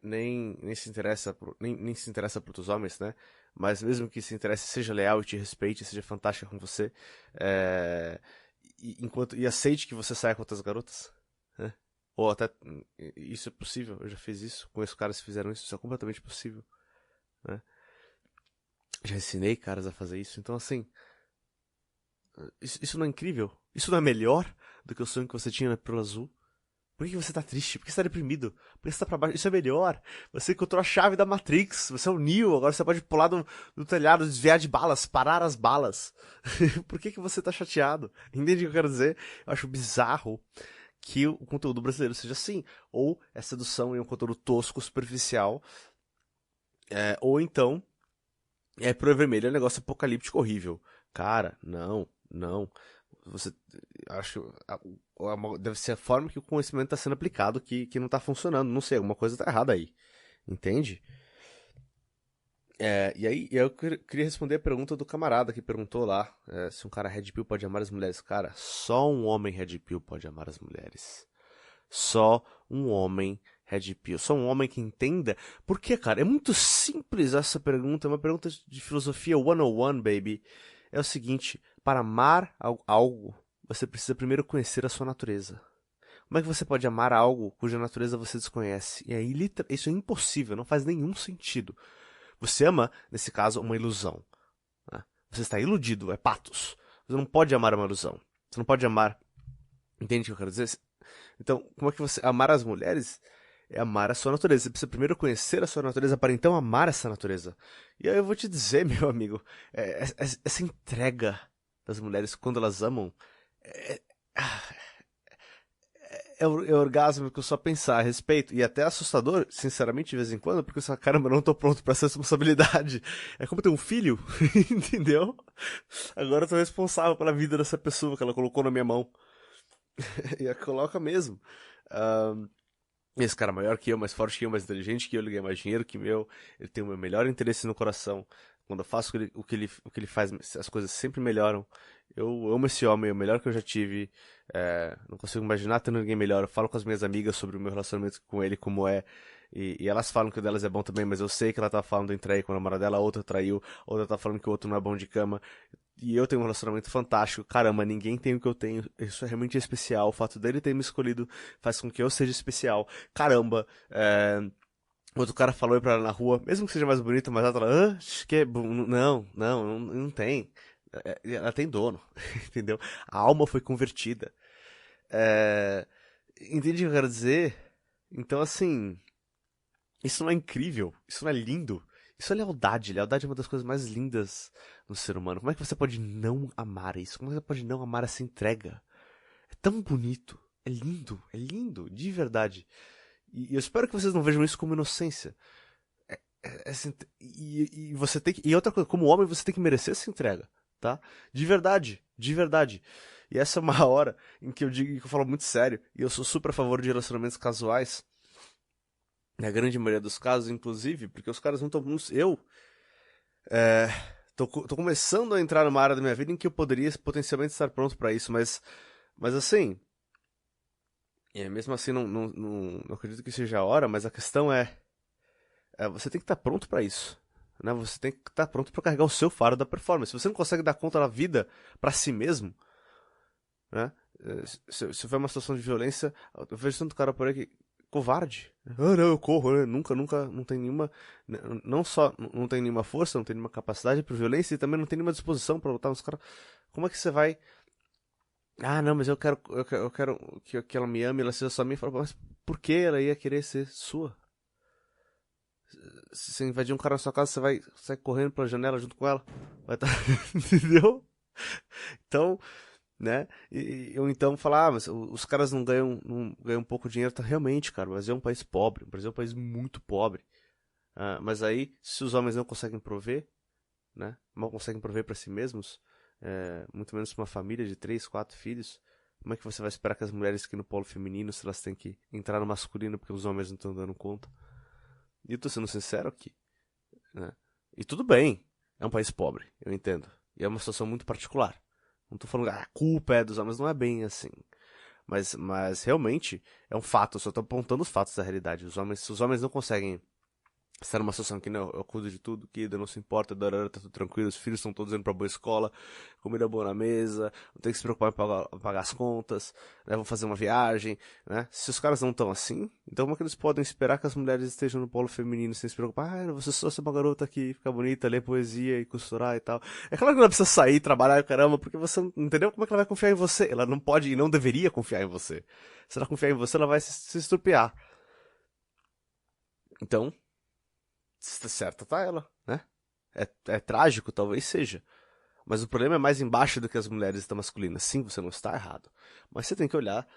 nem se interessa nem se interessa por outros homens, né? Mas mesmo que se interesse, seja leal e te respeite, seja fantástica com você, e aceite que você saia com outras garotas, né? Ou até, isso é possível, eu já fiz isso, conheço caras que fizeram isso é completamente possível, né? Já ensinei caras a fazer isso, então assim, isso não é incrível? Isso não é melhor do que o sonho que você tinha na Pílula Azul? Por que você tá triste? Por que você tá deprimido? Por que você tá pra baixo? Isso é melhor. Você encontrou a chave da Matrix. Você é o Neo. Agora você pode pular do telhado, desviar de balas, parar as balas. Por que você tá chateado? Entende o que eu quero dizer? Eu acho bizarro que o conteúdo brasileiro seja assim. Ou é sedução e um conteúdo tosco, superficial. Ou então é pro vermelho, é um negócio apocalíptico horrível. Cara, não. Você, acho, deve ser a forma que o conhecimento está sendo aplicado que não está funcionando. Não sei, alguma coisa está errada aí. Entende? E aí, eu queria responder a pergunta do camarada que perguntou lá se um cara Red Pill pode amar as mulheres. Cara, só um homem Red Pill pode amar as mulheres. Só um homem Red Pill. Só um homem que entenda. Por quê, cara? É muito simples essa pergunta. É uma pergunta de filosofia 101, baby. É o seguinte, para amar algo, você precisa primeiro conhecer a sua natureza. Como é que você pode amar algo cuja natureza você desconhece? E aí, isso é impossível, não faz nenhum sentido. Você ama, nesse caso, uma ilusão, né? Você está iludido, é patos. Você não pode amar uma ilusão. Você não pode amar... Entende o que eu quero dizer? Então, como é que você... Amar as mulheres é amar a sua natureza. Você precisa primeiro conhecer a sua natureza para então amar essa natureza. E aí eu vou te dizer, meu amigo, essa entrega das mulheres quando elas amam é orgasmo que eu só pensar a respeito. E até assustador, sinceramente, de vez em quando, porque eu falo, caramba, eu não tô pronto pra essa responsabilidade. É como ter um filho, entendeu? Agora eu tô responsável pela vida dessa pessoa que ela colocou na minha mão. E a coloca mesmo. Esse cara maior que eu, mais forte que eu, mais inteligente que eu, ele ganha mais dinheiro que eu, ele tem o meu melhor interesse no coração. Quando eu faço o que ele faz, as coisas sempre melhoram. Eu amo esse homem, é o melhor que eu já tive. Não consigo imaginar tendo ninguém melhor. Eu falo com as minhas amigas sobre o meu relacionamento com ele, como é. E elas falam que o delas é bom também, mas eu sei que ela tá falando em trair com a namorada dela, a outra traiu, a outra tá falando que o outro não é bom de cama. E eu tenho um relacionamento fantástico. Caramba, ninguém tem o que eu tenho. Isso é realmente especial. O fato dele ter me escolhido faz com que eu seja especial. Caramba, outro cara falou pra ela na rua, mesmo que seja mais bonita, mas ela fala, não tem. Ela tem dono, entendeu? A alma foi convertida. Entende o que eu quero dizer? Então, assim, isso não é incrível? Isso não é lindo? Isso é lealdade. Lealdade é uma das coisas mais lindas no ser humano. Como é que você pode não amar isso? Como é que você pode não amar essa entrega? É tão bonito. É lindo, de verdade. E eu espero que vocês não vejam isso como inocência. E você tem que. E outra coisa, como homem, você tem que merecer essa entrega, tá? De verdade. E essa é uma hora em que eu falo muito sério. E eu sou super a favor de relacionamentos casuais. Na grande maioria dos casos, inclusive, porque os caras não estão. Tô começando a entrar numa área da minha vida em que eu poderia potencialmente estar pronto pra isso, mas assim. Mesmo assim, não acredito que seja a hora, mas a questão você tem que estar pronto pra isso. Né? Você tem que estar pronto pra carregar o seu fardo da performance. Se você não consegue dar conta da vida pra si mesmo, né? Se houver uma situação de violência, eu vejo tanto cara por aí que covarde. Não, eu corro, né? Nunca, não tem nenhuma. Não só não tem nenhuma força, não tem nenhuma capacidade para violência e também não tem nenhuma disposição para lutar nos caras. Como é que você vai. Ah, não, mas eu quero que ela me ame, ela seja só minha. Mas por que ela ia querer ser sua? Se você invadir um cara na sua casa, você vai sair correndo pela janela junto com ela. Vai estar. Entendeu? Então. Né? Ou então falar, mas os caras não ganham um pouco de dinheiro, tá? Realmente, cara, o Brasil é um país pobre, o Brasil é um país muito pobre. Mas aí, se os homens não conseguem prover, né? Mal conseguem prover para si mesmos, muito menos pra uma família de 3, 4 filhos, como é que você vai esperar que as mulheres aqui no polo feminino, se elas têm que entrar no masculino porque os homens não estão dando conta? E eu tô sendo sincero aqui, né? E tudo bem, é um país pobre, eu entendo, e é uma situação muito particular. Não tô falando que a culpa é dos homens, não é bem assim. Mas realmente é um fato, eu só tô apontando os fatos da realidade. Se os homens não conseguem estar numa situação que não, eu cuido de tudo, que não se importa, tá tudo tranquilo, os filhos estão todos indo pra boa escola, comida boa na mesa, não tem que se preocupar em pagar as contas, né, vão fazer uma viagem, né? Se os caras não estão assim, então como é que eles podem esperar que as mulheres estejam no polo feminino sem se preocupar? Você só ser uma garota que fica bonita, ler poesia e costurar e tal. É claro que ela precisa sair, trabalhar, caramba, porque você não entendeu como é que ela vai confiar em você. Ela não pode e não deveria confiar em você. Se ela confiar em você, ela vai se estrupiar. Então, certa tá ela, né? É trágico, talvez seja. Mas o problema é mais embaixo do que as mulheres estão masculinas. Sim, você não está errado. Mas você tem que olhar,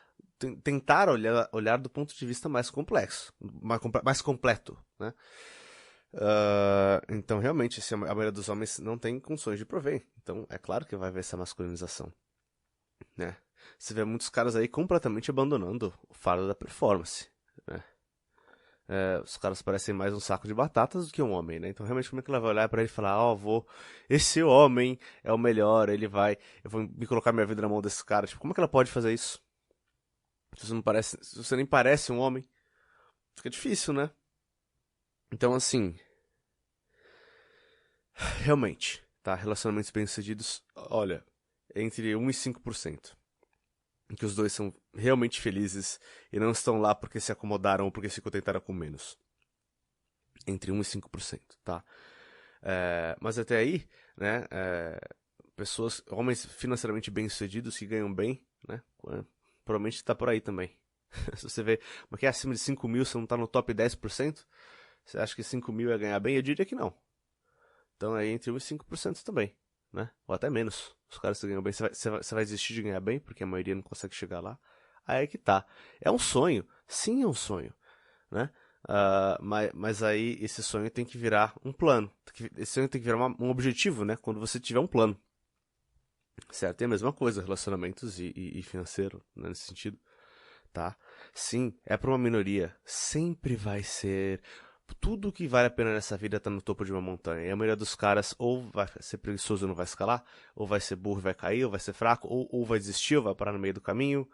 tentar olhar do ponto de vista mais complexo, mais completo, né? Então, realmente, a maioria dos homens não tem condições de prover. Então, é claro que vai haver essa masculinização, né? Você vê muitos caras aí completamente abandonando o fardo da performance, né? Os caras parecem mais um saco de batatas do que um homem, né? Então realmente como é que ela vai olhar pra ele e falar, esse homem é o melhor, eu vou me colocar minha vida na mão desse cara. Tipo, como é que ela pode fazer isso? Se você nem parece um homem, fica difícil, né? Então assim, realmente, tá? Relacionamentos bem-sucedidos, olha, entre 1 e 5%. Em que os dois são realmente felizes e não estão lá porque se acomodaram ou porque se contentaram com menos. Entre 1 e 5%, tá? Mas até aí, né, homens financeiramente bem-sucedidos que ganham bem, né, provavelmente está por aí também. Se você vê, mas que é acima de 5 mil, você não está no top 10%? Você acha que 5 mil é ganhar bem? Eu diria que não. Então é entre 1 e 5% também, né? Ou até menos. Os caras que ganham bem, você vai desistir de ganhar bem, porque a maioria não consegue chegar lá. Aí é que tá. É um sonho. Sim, é um sonho, né? Mas aí esse sonho tem que virar um plano. Esse sonho tem que virar um objetivo, né? Quando você tiver um plano. Certo? É a mesma coisa, relacionamentos e financeiro, né? Nesse sentido. Tá? Sim, é para uma minoria. Sempre vai ser. Tudo que vale a pena nessa vida tá no topo de uma montanha. E a maioria dos caras ou vai ser preguiçoso e não vai escalar, ou vai ser burro e vai cair, ou vai ser fraco, ou vai desistir, ou vai parar no meio do caminho.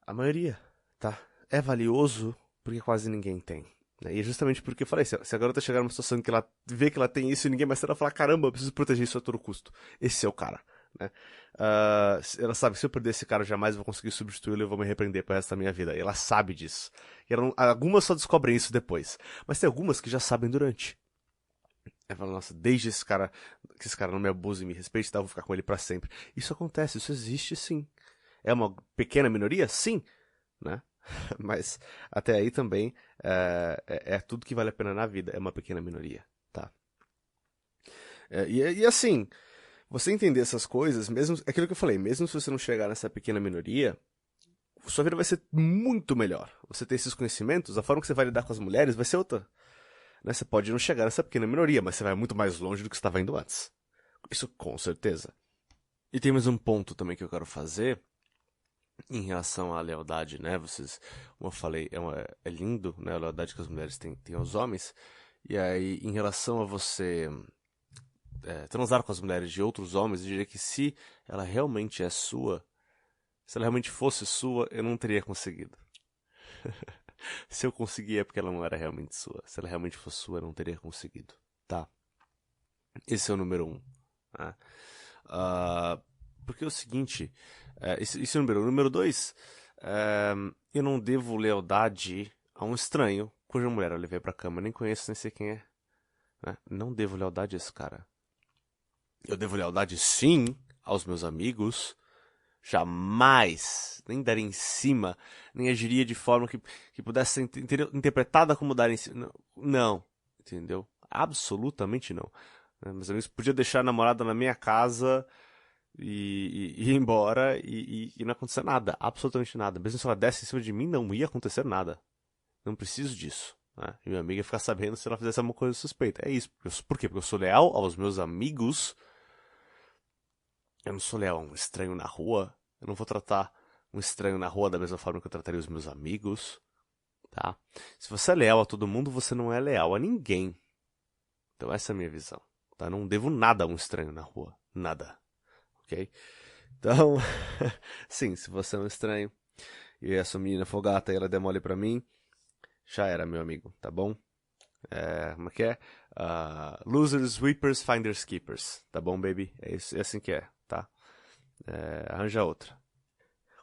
A maioria, tá? É valioso porque quase ninguém tem. Né? E é justamente porque eu falei, se a garota chegar numa situação em que ela vê que ela tem isso e ninguém mais tem, ela fala, caramba, eu preciso proteger isso a todo custo. Esse é o cara. Né? Ela sabe que se eu perder esse cara, eu jamais vou conseguir substituí-lo e eu vou me repreender pro resto da minha vida. E ela sabe disso. E algumas só descobrem isso depois. Mas tem algumas que já sabem durante. Ela fala, nossa, desde que esse cara não me abuse e me respeite, tá, eu vou ficar com ele pra sempre. Isso acontece, isso existe sim. É uma pequena minoria? Sim. Né? Mas até aí também é tudo que vale a pena na vida, é uma pequena minoria, tá? E assim, você entender essas coisas, mesmo aquilo que eu falei, mesmo se você não chegar nessa pequena minoria, sua vida vai ser muito melhor. Você ter esses conhecimentos, a forma que você vai lidar com as mulheres vai ser outra. Né? Você pode não chegar nessa pequena minoria, mas você vai muito mais longe do que você estava indo antes. Isso com certeza. E tem mais um ponto também que eu quero fazer em relação à lealdade, né? Vocês, como eu falei, é lindo, né? A lealdade que as mulheres têm aos homens. E aí, em relação a você transar com as mulheres de outros homens, eu diria que se ela realmente é sua, se ela realmente fosse sua, eu não teria conseguido. Se eu consegui é porque ela não era realmente sua. Se ela realmente fosse sua, eu não teria conseguido. Tá? Esse é o número 1. Né? Porque é o seguinte, esse é o número 1. Número 2, eu não devo lealdade a um estranho cuja mulher eu levei pra cama, nem conheço, nem sei quem é. Né? Não devo lealdade a esse cara. Eu devo lealdade, sim, aos meus amigos. Jamais, nem dar em cima, nem agiria de forma que pudesse ser interpretada como dar em cima. Não, entendeu? Absolutamente não. Meus amigos podiam deixar a namorada na minha casa e ir embora e não acontecer nada, absolutamente nada. Mesmo se ela desse em cima de mim, não ia acontecer nada. Não preciso disso. Né? E minha amiga ia ficar sabendo se ela fizesse alguma coisa suspeita. É isso. Por quê? Porque eu sou leal aos meus amigos. Eu não sou leal a um estranho na rua. Eu não vou tratar um estranho na rua da mesma forma que eu trataria os meus amigos. Tá? Se você é leal a todo mundo, você não é leal a ninguém. Então essa é a minha visão. Tá? Não devo nada a um estranho na rua. Nada. Ok? Então, sim, se você é um estranho e essa menina for gata e ela der mole pra mim, já era, meu amigo, tá bom? Como é que é? Losers, sweepers, finders, keepers. Tá bom, baby? É assim que é, tá? Arranja outra.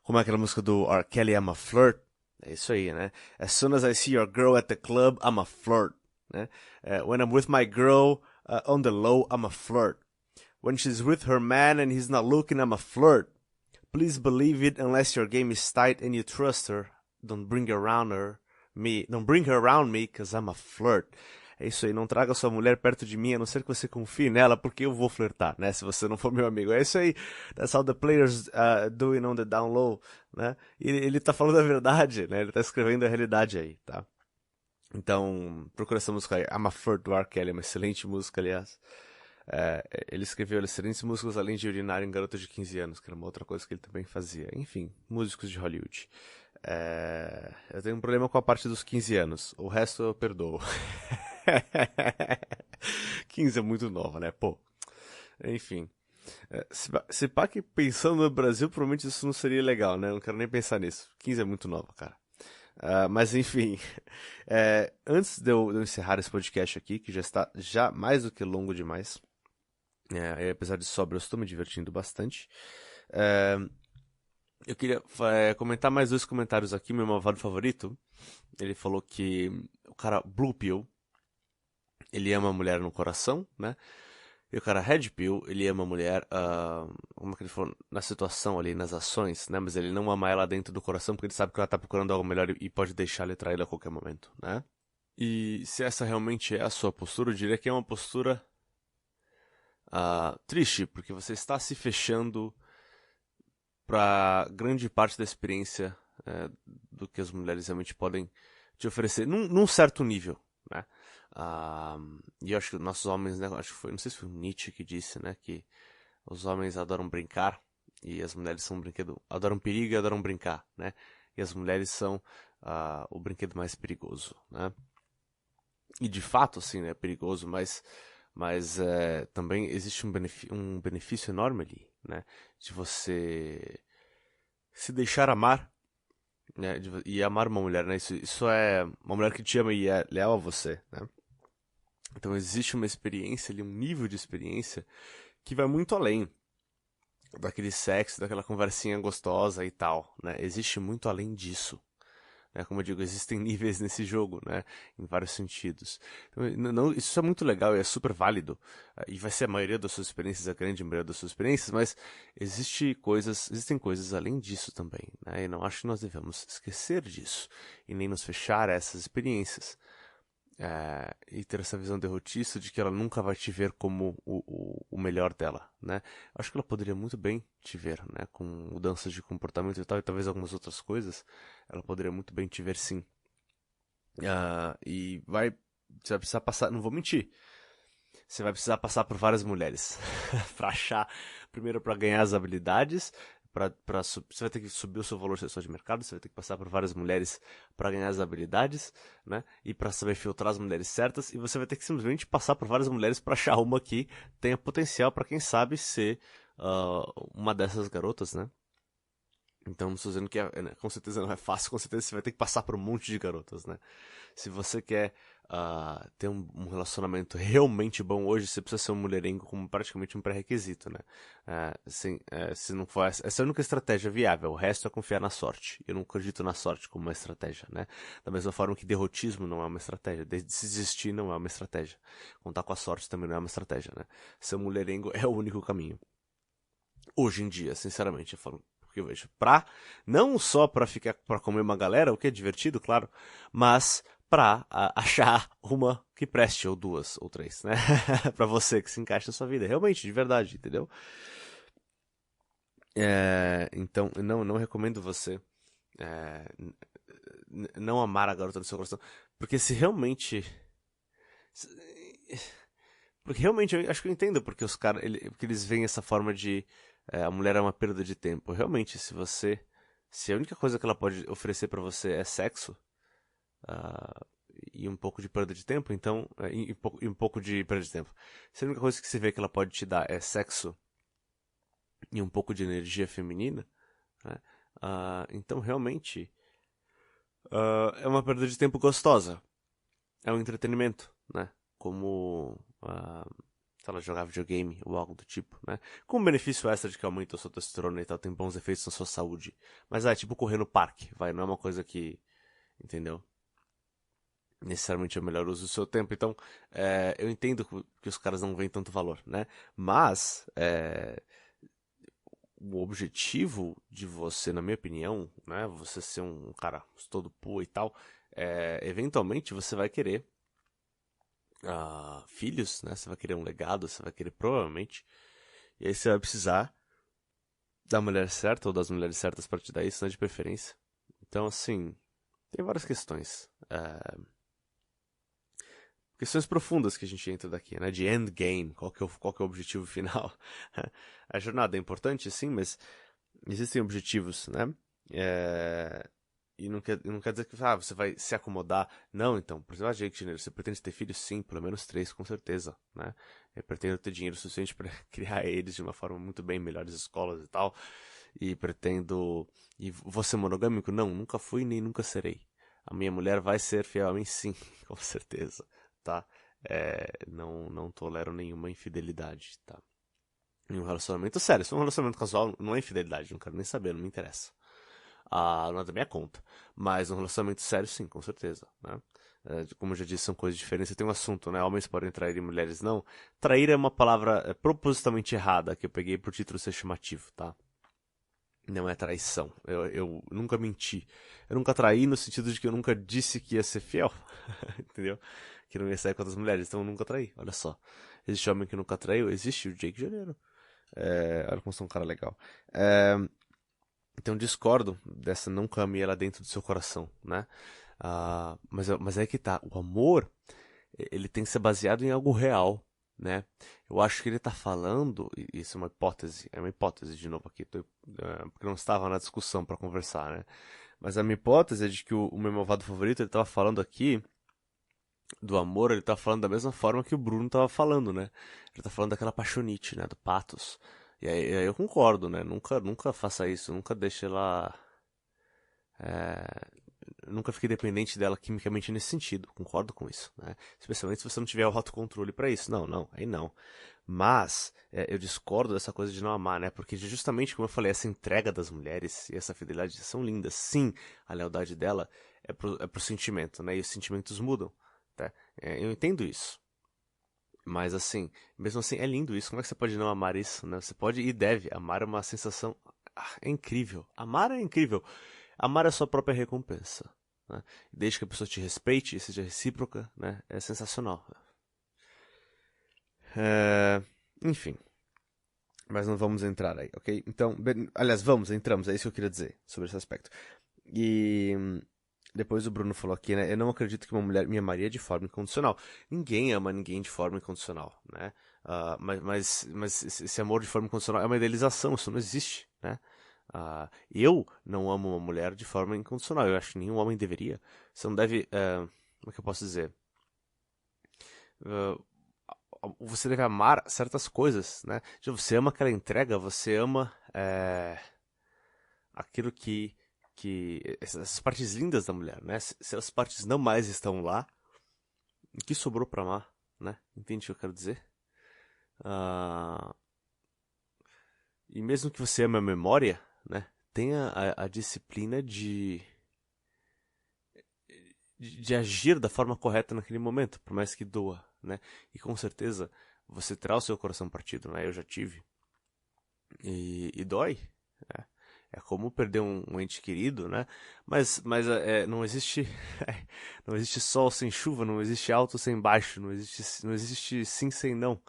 Como é aquela música do R. Kelly, I'm a flirt? É isso aí, né? As soon as I see your girl at the club, I'm a flirt. Né? When I'm with my girl, on the low, I'm a flirt. When she's with her man and he's not looking, I'm a flirt. Please believe it unless your game is tight and you trust her. Don't bring her around me, cause I'm a flirt. É isso aí, não traga sua mulher perto de mim, a não ser que você confie nela, porque eu vou flertar, né? Se você não for meu amigo. É isso aí. That's how the players doing on the down low, né? E ele tá falando a verdade, né? Ele tá escrevendo a realidade aí, tá? Então, procura essa música aí. I'm a Flirt do R. Kelly, uma excelente música, aliás. Ele escreveu excelentes músicas além de urinar em garotas de 15 anos, que era uma outra coisa que ele também fazia. Enfim, músicos de Hollywood. Eu tenho um problema com a parte dos 15 anos. O resto eu perdoo. 15 é muito nova, né? Pô. Enfim. Se pá que pensando no Brasil, provavelmente isso não seria legal, né? Eu não quero nem pensar nisso. 15 é muito nova, cara. Mas enfim. Antes de eu encerrar esse podcast aqui, que já está mais do que longo demais. Apesar de sobra, eu estou me divertindo bastante. Eu queria comentar mais 2 comentários aqui. Meu malvado favorito, ele falou que o cara Blue Pill, ele ama a mulher no coração, né? E o cara Red Pill, ele ama a mulher, como é que ele falou, na situação ali, nas ações, né? Mas ele não ama ela dentro do coração porque ele sabe que ela tá procurando algo melhor e pode deixar ele trair a qualquer momento, né? E se essa realmente é a sua postura, eu diria que é uma postura triste, porque você está se fechando para grande parte da experiência do que as mulheres realmente podem te oferecer, num certo nível, né? E eu acho que nossos homens, né, não sei se foi o Nietzsche que disse, né, que os homens adoram brincar e as mulheres são um brinquedo, adoram perigo e adoram brincar, né? E as mulheres são o brinquedo mais perigoso, né? E de fato, assim, é perigoso, mas também existe um benefício enorme ali, né? De você se deixar amar, né? E amar uma mulher, né? Isso é uma mulher que te ama e é leal a você, né? Então existe uma experiência ali, um nível de experiência que vai muito além daquele sexo, daquela conversinha gostosa e tal, né? Existe muito além disso, né? Como eu digo, existem níveis nesse jogo, né? Em vários sentidos. Então, isso é muito legal e é super válido. E vai ser a maioria das suas experiências, a grande maioria das suas experiências, mas existem coisas além disso também, né? E não acho que nós devemos esquecer disso. E nem nos fechar a essas experiências. E ter essa visão derrotista de que ela nunca vai te ver como o melhor dela, né? Acho que ela poderia muito bem te ver, né? Com mudanças de comportamento e tal, e talvez algumas outras coisas, ela poderia muito bem te ver sim. Você vai precisar passar, não vou mentir, você vai precisar passar por várias mulheres para achar, primeiro para ganhar as habilidades. Você vai ter que subir o seu valor de mercado, você vai ter que passar por várias mulheres para ganhar as habilidades, né? E para saber filtrar as mulheres certas, e você vai ter que simplesmente passar por várias mulheres para achar uma que tenha potencial para quem sabe ser uma dessas garotas, né? Então, não estou dizendo que com certeza não é fácil, com certeza você vai ter que passar por um monte de garotas, né? Se você quer ter um relacionamento realmente bom hoje, você precisa ser um mulherengo como praticamente um pré-requisito, né? Se não for essa é a única estratégia viável, o resto é confiar na sorte. Eu não acredito na sorte como uma estratégia, né? Da mesma forma que derrotismo não é uma estratégia, desistir não é uma estratégia. Contar com a sorte também não é uma estratégia, né? Ser um mulherengo é o único caminho. Hoje em dia, sinceramente, eu falo, porque eu vejo, não só para comer uma galera, o que é divertido, claro, mas para achar uma que preste, ou duas, ou três, né? Para você que se encaixa na sua vida, realmente, de verdade, entendeu? Então, não recomendo você não amar a garota do seu coração, porque porque realmente eu acho que eu entendo porque os caras, porque eles veem essa forma de a mulher é uma perda de tempo. Realmente, se a única coisa que ela pode oferecer pra você é sexo, e um pouco de perda de tempo, então, e um pouco de perda de tempo. Se a única coisa que você vê que ela pode te dar é sexo e um pouco de energia feminina, né? Então realmente é uma perda de tempo gostosa. É um entretenimento, né? Como se ela jogar videogame ou algo do tipo, né? Com benefício extra de que aumenta a sua testosterona e tal, tem bons efeitos na sua saúde. Mas é tipo correr no parque, não é uma coisa que, entendeu? Necessariamente é o melhor uso do seu tempo. Então, eu entendo que os caras não veem tanto valor, né? Mas, o objetivo de você, na minha opinião, né? Você ser um cara todo pô e tal, eventualmente você vai querer filhos, né? Você vai querer um legado, você vai querer provavelmente. E aí você vai precisar da mulher certa ou das mulheres certas para te dar isso, né? De preferência. Então, assim, tem várias questões. Questões profundas que a gente entra daqui, né? De endgame, qual que é o objetivo final. A jornada é importante, sim, mas existem objetivos, né? E não quer dizer que você vai se acomodar. Não, então, por exemplo, Jake Gyllenhaal, você pretende ter filhos? Sim, pelo menos 3, com certeza, né? Eu pretendo ter dinheiro suficiente para criar eles de uma forma muito bem, melhores escolas e tal. E pretendo... E vou ser monogâmico? Não, nunca fui nem nunca serei. A minha mulher vai ser fiel a mim, sim, com certeza, tá? Não tolero nenhuma infidelidade, tá? Em um relacionamento sério, se for um relacionamento casual, não é infidelidade, não quero nem saber, não me interessa. Não é da minha conta. Mas um relacionamento sério, sim, com certeza, né? Como eu já disse, são coisas diferentes. Tem um assunto, né? Homens podem trair e mulheres não. Trair é uma palavra propositalmente errada, que eu peguei pro título ser chamativo, tá? Não é traição. Eu nunca menti. Eu nunca traí no sentido de que eu nunca disse que ia ser fiel. Entendeu? Que não ia sair com outras mulheres. Então eu nunca traí. Olha só. Existe homem que nunca traiu? Existe o Jake Gyllenhaal. Olha como sou um cara legal. Então discordo dessa nunca ame ela dentro do seu coração, né? Mas é que tá. O amor, ele tem que ser baseado em algo real, né? Eu acho que ele tá falando, isso é uma hipótese de novo aqui, porque não estava na discussão para conversar, né? Mas a minha hipótese é de que o meu malvado favorito, ele tava falando aqui do amor, ele tá falando da mesma forma que o Bruno tava falando, né? Ele tá falando daquela paixonite, né? Do pathos. E aí eu concordo, né? Nunca faça isso, nunca deixe ela... Nunca fique dependente dela quimicamente nesse sentido, concordo com isso, né? Especialmente se você não tiver o autocontrole pra isso. Aí não. Mas, eu discordo dessa coisa de não amar, né? Porque justamente, como eu falei, essa entrega das mulheres e essa fidelidade são lindas. Sim, a lealdade dela é pro sentimento, né? E os sentimentos mudam, tá? Eu entendo isso. Mas assim, mesmo assim, é lindo isso. Como é que você pode não amar isso, né? Você pode e deve. Amar é uma sensação... é incrível. Amar é incrível. Amar é a sua própria recompensa, né? Desde que a pessoa te respeite e seja recíproca, né? É sensacional. Enfim. Mas não vamos entrar aí, ok? Então, aliás, entramos, é isso que eu queria dizer sobre esse aspecto. E depois o Bruno falou aqui, né? Eu não acredito que uma mulher me amaria de forma incondicional. Ninguém ama ninguém de forma incondicional, né? Mas esse amor de forma incondicional é uma idealização, isso não existe, né? Eu não amo uma mulher de forma incondicional. Eu acho que nenhum homem deveria. Você não deve... como é que eu posso dizer? Você deve amar certas coisas, né? Você ama aquela entrega, você ama aquilo que essas partes lindas da mulher, né? Se as partes não mais estão lá, o que sobrou pra amar, né? Entende o que eu quero dizer? E mesmo que você ame a memória, né? Tenha a disciplina de agir da forma correta naquele momento, por mais que doa, né? E com certeza você terá o seu coração partido, né? Eu já tive. E dói, né? É como perder um ente querido, né? Mas não existe não existe sol sem chuva, não existe alto sem baixo, não existe sim sem não,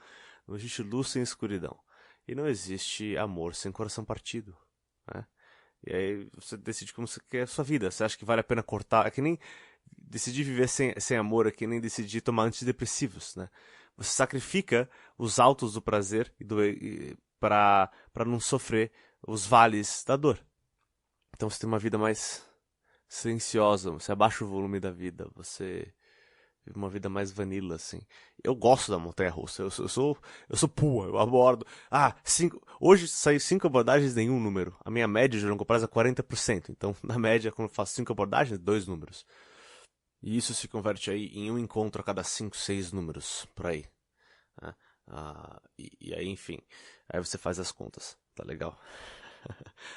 não existe luz sem escuridão. E não existe amor sem coração partido, né? E aí você decide como você quer a sua vida. Você acha que vale a pena cortar? É que nem decidir viver sem amor, é que nem decidir tomar antidepressivos, né? Você sacrifica os altos do prazer para não sofrer os vales da dor. Então você tem uma vida mais silenciosa, você abaixa o volume da vida, você vive uma vida mais vanilla, assim. Eu gosto da montanha-russa, eu sou pua, eu abordo. Hoje saiu 5 abordagens, nenhum número. A minha média de longo prazo é 40%. Então, na média, quando eu faço 5 abordagens, 2 números. E isso se converte aí em um encontro a cada 5, 6 números, por aí. Né? E aí, enfim, aí você faz as contas, tá legal?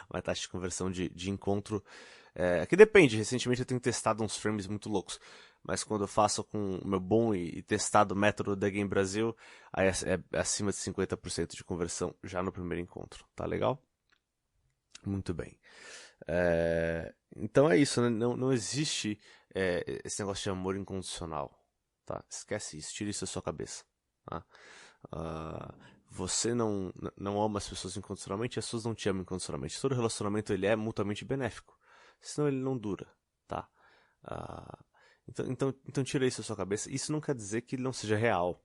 Uma taxa de conversão de encontro, que depende. Recentemente eu tenho testado uns frames muito loucos, mas quando eu faço com o meu bom e testado método da Game Brasil, aí é acima de 50% de conversão já no primeiro encontro, tá legal? Muito bem. Então é isso, né? Não existe esse negócio de amor incondicional, tá? Esquece isso, tira isso da sua cabeça, tá? Você não ama as pessoas incondicionalmente, as pessoas não te amam incondicionalmente. Todo relacionamento ele é mutuamente benéfico, senão ele não dura, tá? Então tira isso da sua cabeça. Isso não quer dizer que ele não seja real.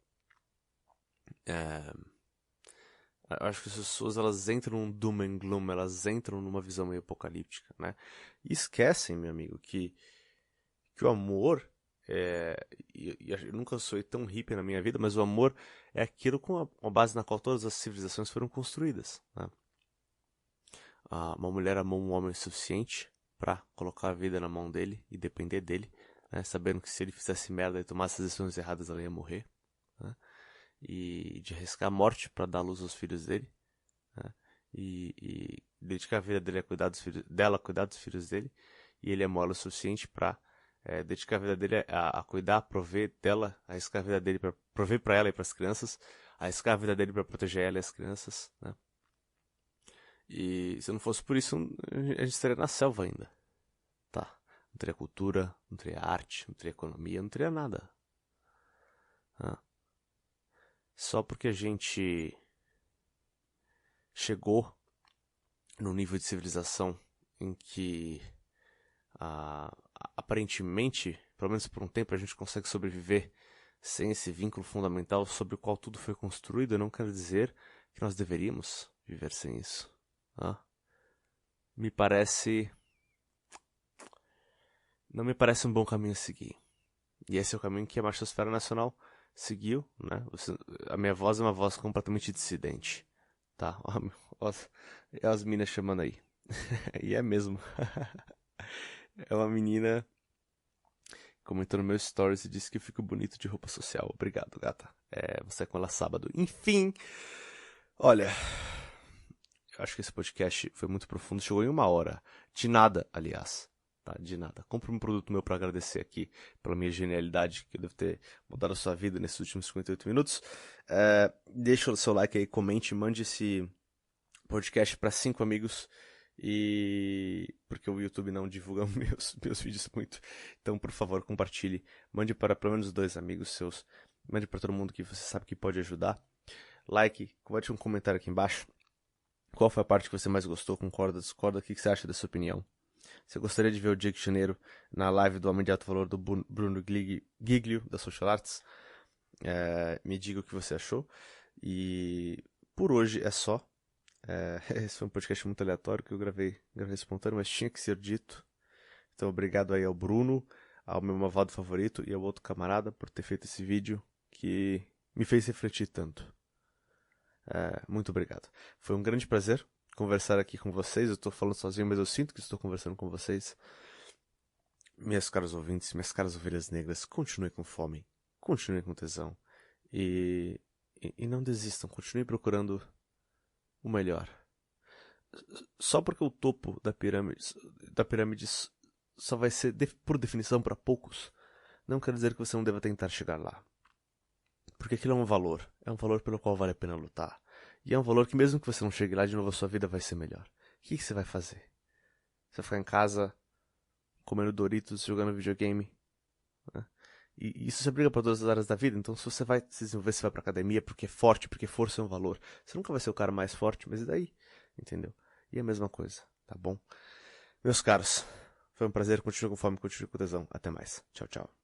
Eu acho que as pessoas elas entram num doom and gloom, elas entram numa visão meio apocalíptica, né? E esquecem, meu amigo, que o amor eu nunca sou tão hippie na minha vida, mas o amor é aquilo com a base na qual todas as civilizações foram construídas, né? Uma mulher amou um homem o suficiente para colocar a vida na mão dele e depender dele, né? Sabendo que se ele fizesse merda e tomasse as decisões erradas, ela ia morrer, né? E de arriscar a morte para dar luz aos filhos dele, né? E dedicar a vida dele a cuidar dos filhos dela, a cuidar dos filhos dele, e ele amou ela o suficiente para dedicar a vida dele a cuidar, a prover dela, arriscar a vida dele para prover para ela e para as crianças, arriscar a vida dele para proteger ela e as crianças, né? E se não fosse por isso, a gente estaria na selva ainda, tá? Não teria cultura, não teria arte, não teria economia, não teria nada. Só porque a gente chegou num nível de civilização em que aparentemente, pelo menos por um tempo, a gente consegue sobreviver sem esse vínculo fundamental sobre o qual tudo foi construído, não quer dizer que nós deveríamos viver sem isso. Não me parece um bom caminho a seguir. E esse é o caminho que a Machosfera Nacional seguiu, né? A minha voz é uma voz completamente dissidente, tá? É as minas chamando aí. E é mesmo. É uma menina comentou no meu stories e disse que eu fico bonito de roupa social. Obrigado, gata. Você é com ela sábado. Enfim, olha, eu acho que esse podcast foi muito profundo. Chegou em 1 hora. De nada, aliás. tá? De nada. Compre um produto meu pra agradecer aqui pela minha genialidade, que eu devo ter mudado a sua vida nesses últimos 58 minutos. Deixa o seu like aí, comente, mande esse podcast pra 5 amigos. E porque o YouTube não divulga meus vídeos muito. Então, por favor, compartilhe. Mande para pelo menos 2 amigos seus. Mande para todo mundo que você sabe que pode ajudar. Like, bote um comentário aqui embaixo. Qual foi a parte que você mais gostou? Concorda, discorda? O que você acha dessa opinião? Você gostaria de ver o Diego Janeiro na live do Homem de Alto Valor do Bruno Giglio, da Social Arts? Me diga o que você achou. E por hoje é só. Esse foi um podcast muito aleatório que eu gravei espontâneo, mas tinha que ser dito. Então obrigado aí ao Bruno, ao meu malvado favorito e ao outro camarada por ter feito esse vídeo que me fez refletir tanto. Muito obrigado. Foi um grande prazer conversar aqui com vocês. Eu estou falando sozinho, mas eu sinto que estou conversando com vocês. Minhas caras ouvintes, minhas caras ovelhas negras, continuem com fome, continuem com tesão e não desistam, continuem procurando o melhor. Só porque o topo da pirâmide só vai ser por definição para poucos, não quer dizer que você não deva tentar chegar lá. Porque aquilo é um valor pelo qual vale a pena lutar. E é um valor que mesmo que você não chegue lá, de novo a sua vida vai ser melhor. O que você vai fazer? Você vai ficar em casa, comendo Doritos, jogando videogame? Né? E isso se aplica para todas as áreas da vida. Então se você vai se desenvolver, você vai pra academia porque é forte, porque força é um valor. Você nunca vai ser o cara mais forte, mas e daí? Entendeu? E é a mesma coisa, tá bom? Meus caros, foi um prazer. Continue com fome, continue com tesão. Até mais. Tchau, tchau.